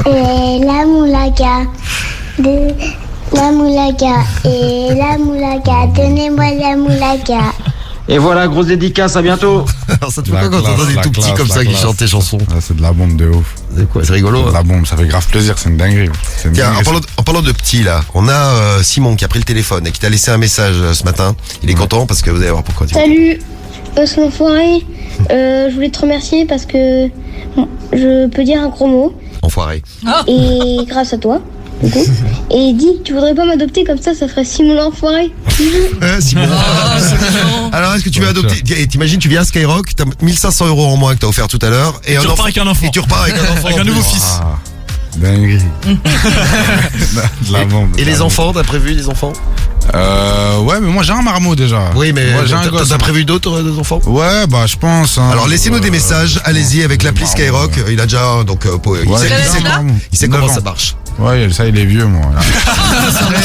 Et la moulaga. La moulaga et la moulaga, donnez-moi la moulaga. Et voilà, grosse dédicace, à bientôt. Alors ça te fait quoi quand t'entends des tout petits comme ça qui chantent tes chansons? C'est de la bombe de ouf. C'est quoi? C'est rigolo. C'est de la bombe, ça fait grave plaisir, c'est une dinguerie. Tiens, en parlant de petits là, on a Simon qui a pris le téléphone et qui t'a laissé un message ce matin. Il est content parce que vous allez voir pourquoi. Salut, l'enfoiré. Je voulais te remercier parce que je peux dire un gros mot. Enfoiré. Et grâce à toi. Et dis, tu voudrais pas m'adopter comme ça ferait Simon l'enfoiré. Simon. Alors est-ce que tu veux adopter? T'imagines, tu viens à Skyrock, t'as 1500 € en moins que t'as offert tout à l'heure. Et tu repars avec un enfant. Et tu repars avec un enfant. Avec un nouveau fils. Dinguerie. Et les enfants, t'as prévu les enfants? Ouais, mais moi j'ai un marmot déjà. Oui, mais moi, t'as prévu d'autres enfants? Ouais, bah je pense. Hein, alors laissez-nous des messages, allez-y avec l'appli Skyrock. Il a déjà il sait comment ça marche. Ouais, ça il est vieux moi.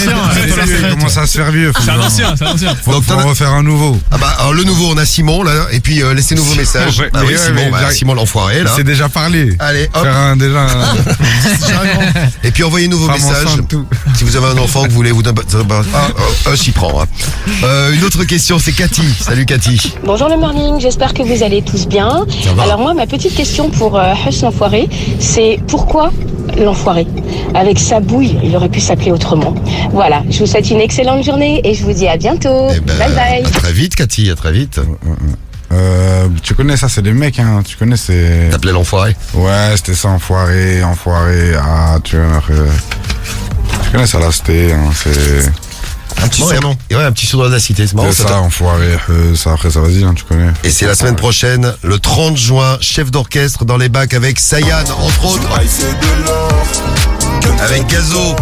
Il commence à se faire vieux. C'est un ancien. Faut refaire un nouveau. Ah bah alors, le nouveau on a Simon là, et puis laissez-nous vos messages. Ah oui, Simon l'enfoiré là. C'est déjà parlé. Allez, hop. Déjà. Et puis envoyez-nous vos messages. Si vous avez un enfant que vous voulez vous j'y prends. Une autre question, c'est Cathy. Salut Cathy. Bonjour le morning, j'espère que vous allez tous bien. Alors moi, ma petite question pour Huss l'enfoiré, c'est pourquoi l'enfoiré? Avec sa bouille, il aurait pu s'appeler autrement. Voilà, je vous souhaite une excellente journée et je vous dis à bientôt. Bye bye. À très vite Cathy, à très vite. Tu connais ça, c'est des mecs, hein. Tu connais, c'est. T'appelais l'enfoiré? Ouais, c'était ça, enfoiré. Ah, tu connais ça là, c'était. Hein, c'est. Un petit serment. Et ouais, un petit sournois de la cité, c'est marrant. C'est ça, enfoiré. Ça, après, ça vas-y, hein, tu connais. Et c'est la semaine prochaine, le 30 juin, chef d'orchestre dans les bacs avec Sayan, entre autres. Avec Gazo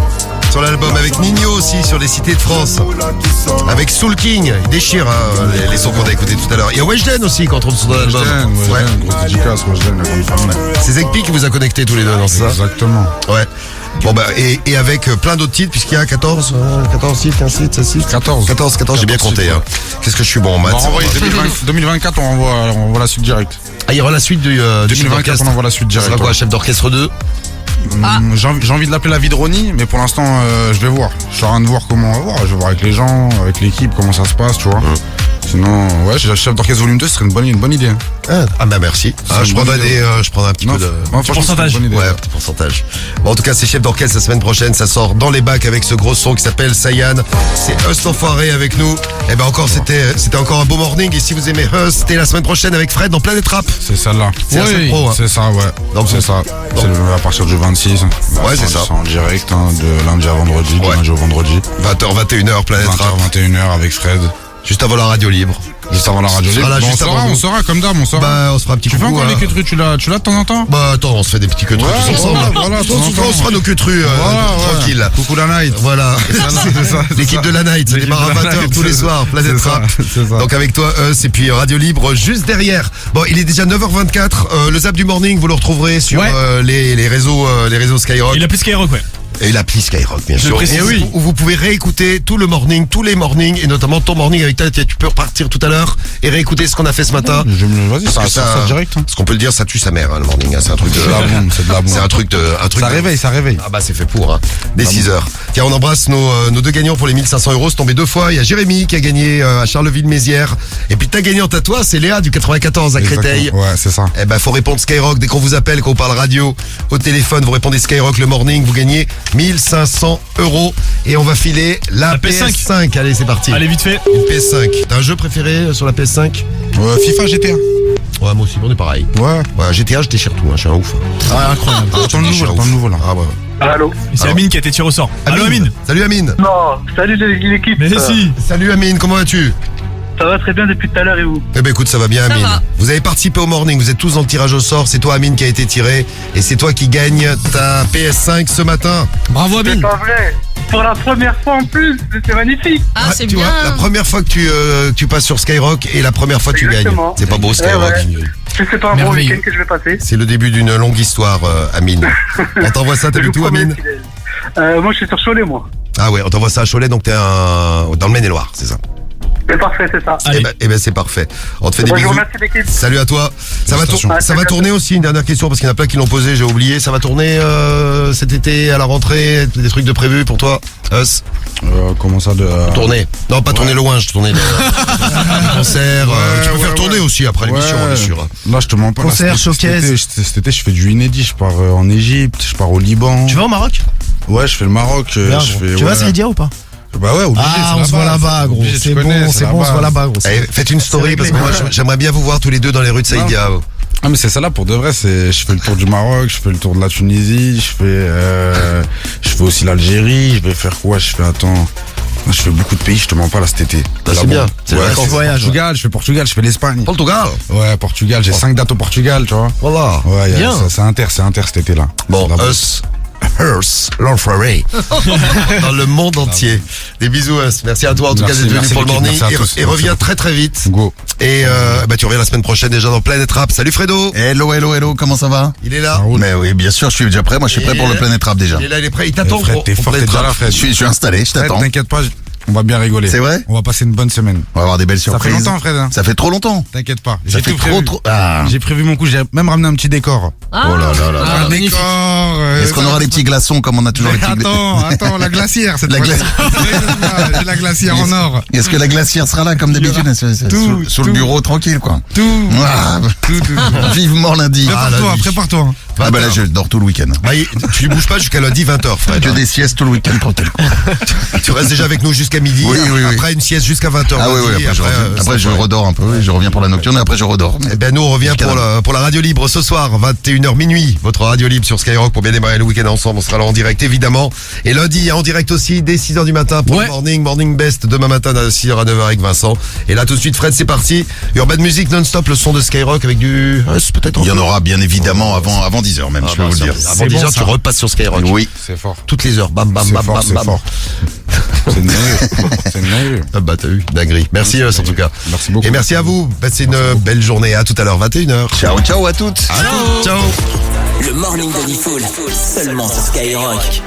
sur l'album, avec Nino aussi sur les cités de France. Avec Soul King, il déchire hein, les sons qu'on a écoutés tout à l'heure. Il y a Weshden aussi qu'on trouve sur l'album. Weshden, grosse dédicace, Weshden, la grande femme. C'est Zekpi qui vous a connecté tous les deux, non, c'est ça? Exactement. Ouais. Bon bah et avec plein d'autres titres puisqu'il y a 14 titres, 15 titres, 16 titres. 14, j'ai bien compté hein. Qu'est-ce que je suis bon en maths. 2024 on envoie la suite directe. Ah il y aura la suite du 2024 on envoie la suite directe. Ça sera quoi, chef d'orchestre 2? J'ai envie de l'appeler la vie de Ronnie, mais pour l'instant je vais voir. Je suis en train de voir comment on va voir. Je vais voir avec les gens, avec l'équipe, comment ça se passe, tu vois. Sinon, ouais, chef d'orchestre volume 2, ce serait une bonne idée. Ah bah merci. Je prendrai un petit peu de pourcentage. Ouais, un petit pourcentage. Bon, en tout cas, c'est chef d'orchestre la semaine prochaine. Ça sort dans les bacs avec ce gros son qui s'appelle Sayan. C'est Us l'enfoiré avec nous. Et ben encore, c'était encore un beau morning. Et si vous aimez Us, c'était la semaine prochaine avec Fred dans Planète Rap. C'est celle-là. C'est la semaine pro. Hein. C'est ça, ouais. Donc c'est ça. C'est à partir du 26. Ouais, c'est ça. C'est en direct, hein, de lundi à vendredi, du lundi au vendredi. 20h, 21h, Planète Rap. 21h avec Fred. Juste avant la radio libre. Juste avant la radio libre. On saura comme d'âme, on saura. Bah, on se fera un petit coucou. Tu fais encore les queutrus, tu l'as de temps en temps? Bah, attends, on se fait des petits queutrus tous ensemble. Voilà, on se fera nos queutrus tranquille. Coucou la Night. Voilà. L'équipe de la Night, ça démarre à 20h tous les soirs. Planète Rap. Donc avec toi, Us, et puis Radio Libre juste derrière. Bon, il est déjà 9h24. Le Zap du Morning, vous le retrouverez sur les réseaux Skyrock. Il a plus Skyrock, ouais. Et l'appli Skyrock, bien sûr. Et oui. Vous pouvez réécouter tout le morning, tous les mornings, et notamment ton morning avec ta. Tu peux repartir tout à l'heure et réécouter ce qu'on a fait ce matin. Vas-y, ça direct. Ce qu'on peut le dire, ça tue sa mère, hein, le morning. Hein, c'est un truc de. C'est de la bombe. C'est un truc de. Ça réveille. Ah bah c'est fait pour. Hein, dès 6h. Tiens, on embrasse nos deux gagnants pour les 1500 €. C'est tombé 2 fois. Il y a Jérémy qui a gagné à Charleville-Mézières. Et puis ta gagnante à toi, c'est Léa du 94 à Créteil. Ouais, c'est ça. Eh ben faut répondre Skyrock. Dès qu'on vous appelle, qu'on parle radio au téléphone, vous répondez Skyrock le morning. Vous gagnez 1500 € et on va filer la PS5. Allez, c'est parti. Allez, vite fait. Une PS5. T'as un jeu préféré sur la PS5? FIFA, GTA. Ouais, moi aussi, on est pareil. Ouais. GTA, je déchire tout, hein, je suis un ouf. Ah, incroyable. Attends le nouveau là. Ah ouais. Allô. C'est Amine qui a été tiré au sort. Allô Amine. Salut Amine. Non, salut l'équipe. Mais si. Salut Amine, comment vas-tu? Ça va très bien depuis tout à l'heure et vous? Eh ben écoute, ça va bien Amine. Vous avez participé au morning, vous êtes tous dans le tirage au sort. C'est toi Amine qui a été tiré et c'est toi qui gagne ta PS5 ce matin. Bravo Amine. C'est pas vrai. Pour la première fois en plus, c'est magnifique. Ah, c'est tu bien. vois, la première fois que tu passes sur Skyrock et la première fois que tu gagnes. C'est pas beau Skyrock. C'est pas un bon week-end que je vais passer. C'est le début d'une longue histoire, Amine. On t'envoie ça, t'habites où Amine? Moi je suis sur Cholet moi. Ah ouais, on t'envoie ça à Cholet, donc t'es dans le Maine-et-Loire, c'est ça? C'est parfait, c'est ça. Eh ben c'est parfait. On te fait des Je bisous. vous remercie l'équipe. Salut à toi. Ça va tourner aussi, une dernière question, parce qu'il y en a plein qui l'ont posé, j'ai oublié. Ça va tourner cet été à la rentrée, des trucs de prévus pour toi, Us? Comment ça tourner? Non, pas tourner loin, je tournais des concerts. Tu peux faire tourner aussi après l'émission, bien sûr. Là, je te mens pas. Concert, showcase. Cet été, je fais du inédit. Je pars en Égypte, je pars au Liban. Tu vas au Maroc? Ouais, je fais le Maroc. Tu vas à Saidia ou pas? Bah ouais, obligé. On se voit là-bas, gros. C'est bon, on se voit là-bas, gros. Faites une story parce que moi j'aimerais bien vous voir tous les deux dans les rues de Saïdia. Ah mais c'est ça là pour de vrai, je fais le tour du Maroc, je fais le tour de la Tunisie, je fais aussi l'Algérie, je vais faire quoi? Je fais beaucoup de pays, je te mens pas là cet été. C'est bien. C'est voyage. Portugal, je fais Portugal, je fais l'Espagne. Portugal? Ouais, Portugal, j'ai 5 dates au Portugal, tu vois. Voilà. Ouais, c'est inter cet été là. Bon, Us, l'enfoiré dans le monde entier. Des bisous Us. Merci à toi en tout cas d'être venu pour le morning et reviens très très vite. Go. Et tu reviens la semaine prochaine déjà dans Planète Rap. Salut Fredo. Hello, comment ça va? Il est là. Mais oui, bien sûr, je suis déjà prêt. Moi, je suis prêt pour le Planète Rap déjà. Il est là, il est prêt. Il t'attend. Fred, t'es fort, t'es déjà là, Fred. Je suis installé, je t'attends. T'inquiète pas. On va bien rigoler. C'est vrai? On va passer une bonne semaine. On va avoir des belles surprises. Ça fait longtemps, Fred. Hein. Ça fait trop longtemps. T'inquiète pas. Ça fait trop. Ah. J'ai prévu mon coup. J'ai même ramené un petit décor. Oh là là là. Un décor. Est-ce qu'on aura des petits glaçons comme on a toujours les petits glaçons? Attends, la glacière. J'ai la glacière en or. Est-ce que la glacière sera là comme d'habitude? Sous le bureau, tranquille, quoi. Tout. Vivement lundi. Prépare-toi. Ah bah là, je dors tout le week-end. Tu bouges pas jusqu'à lundi 20h, Fred. Je des siestes tout le week-end pour tel coup. Tu restes déjà avec nous jusqu'à midi. Oui. Après une sieste jusqu'à 20h. Ah oui, après je redors un peu, et je reviens pour la nocturne et après je redors. Eh ben nous on revient pour la radio libre ce soir, 21h minuit, votre radio libre sur Skyrock pour bien démarrer. Ouais, le week-end ensemble, on sera là en direct évidemment. Et lundi, en direct aussi, dès 6h du matin pour le Morning Best, demain matin de 6h à 9h avec Vincent. Et là tout de suite, Fred, c'est parti. Urban Music non-stop, le son de Skyrock avec du... peut-être. Il y en aura bien évidemment avant 10h même, je peux vous le dire. Avant 10h, tu repasses sur Skyrock. Oui. C'est fort. Toutes les heures, bam, bam, bam, bam, bam. Fort. C'est une dinguerie. C'est une dinguerie. Ah bah t'as vu, dinguerie. Merci en tout cas. Merci beaucoup. Et merci à vous. Passez une belle journée. À tout à l'heure, 21h. Ciao à toutes. Ciao. Le Morning de Diffoul, seulement sur Skyrock.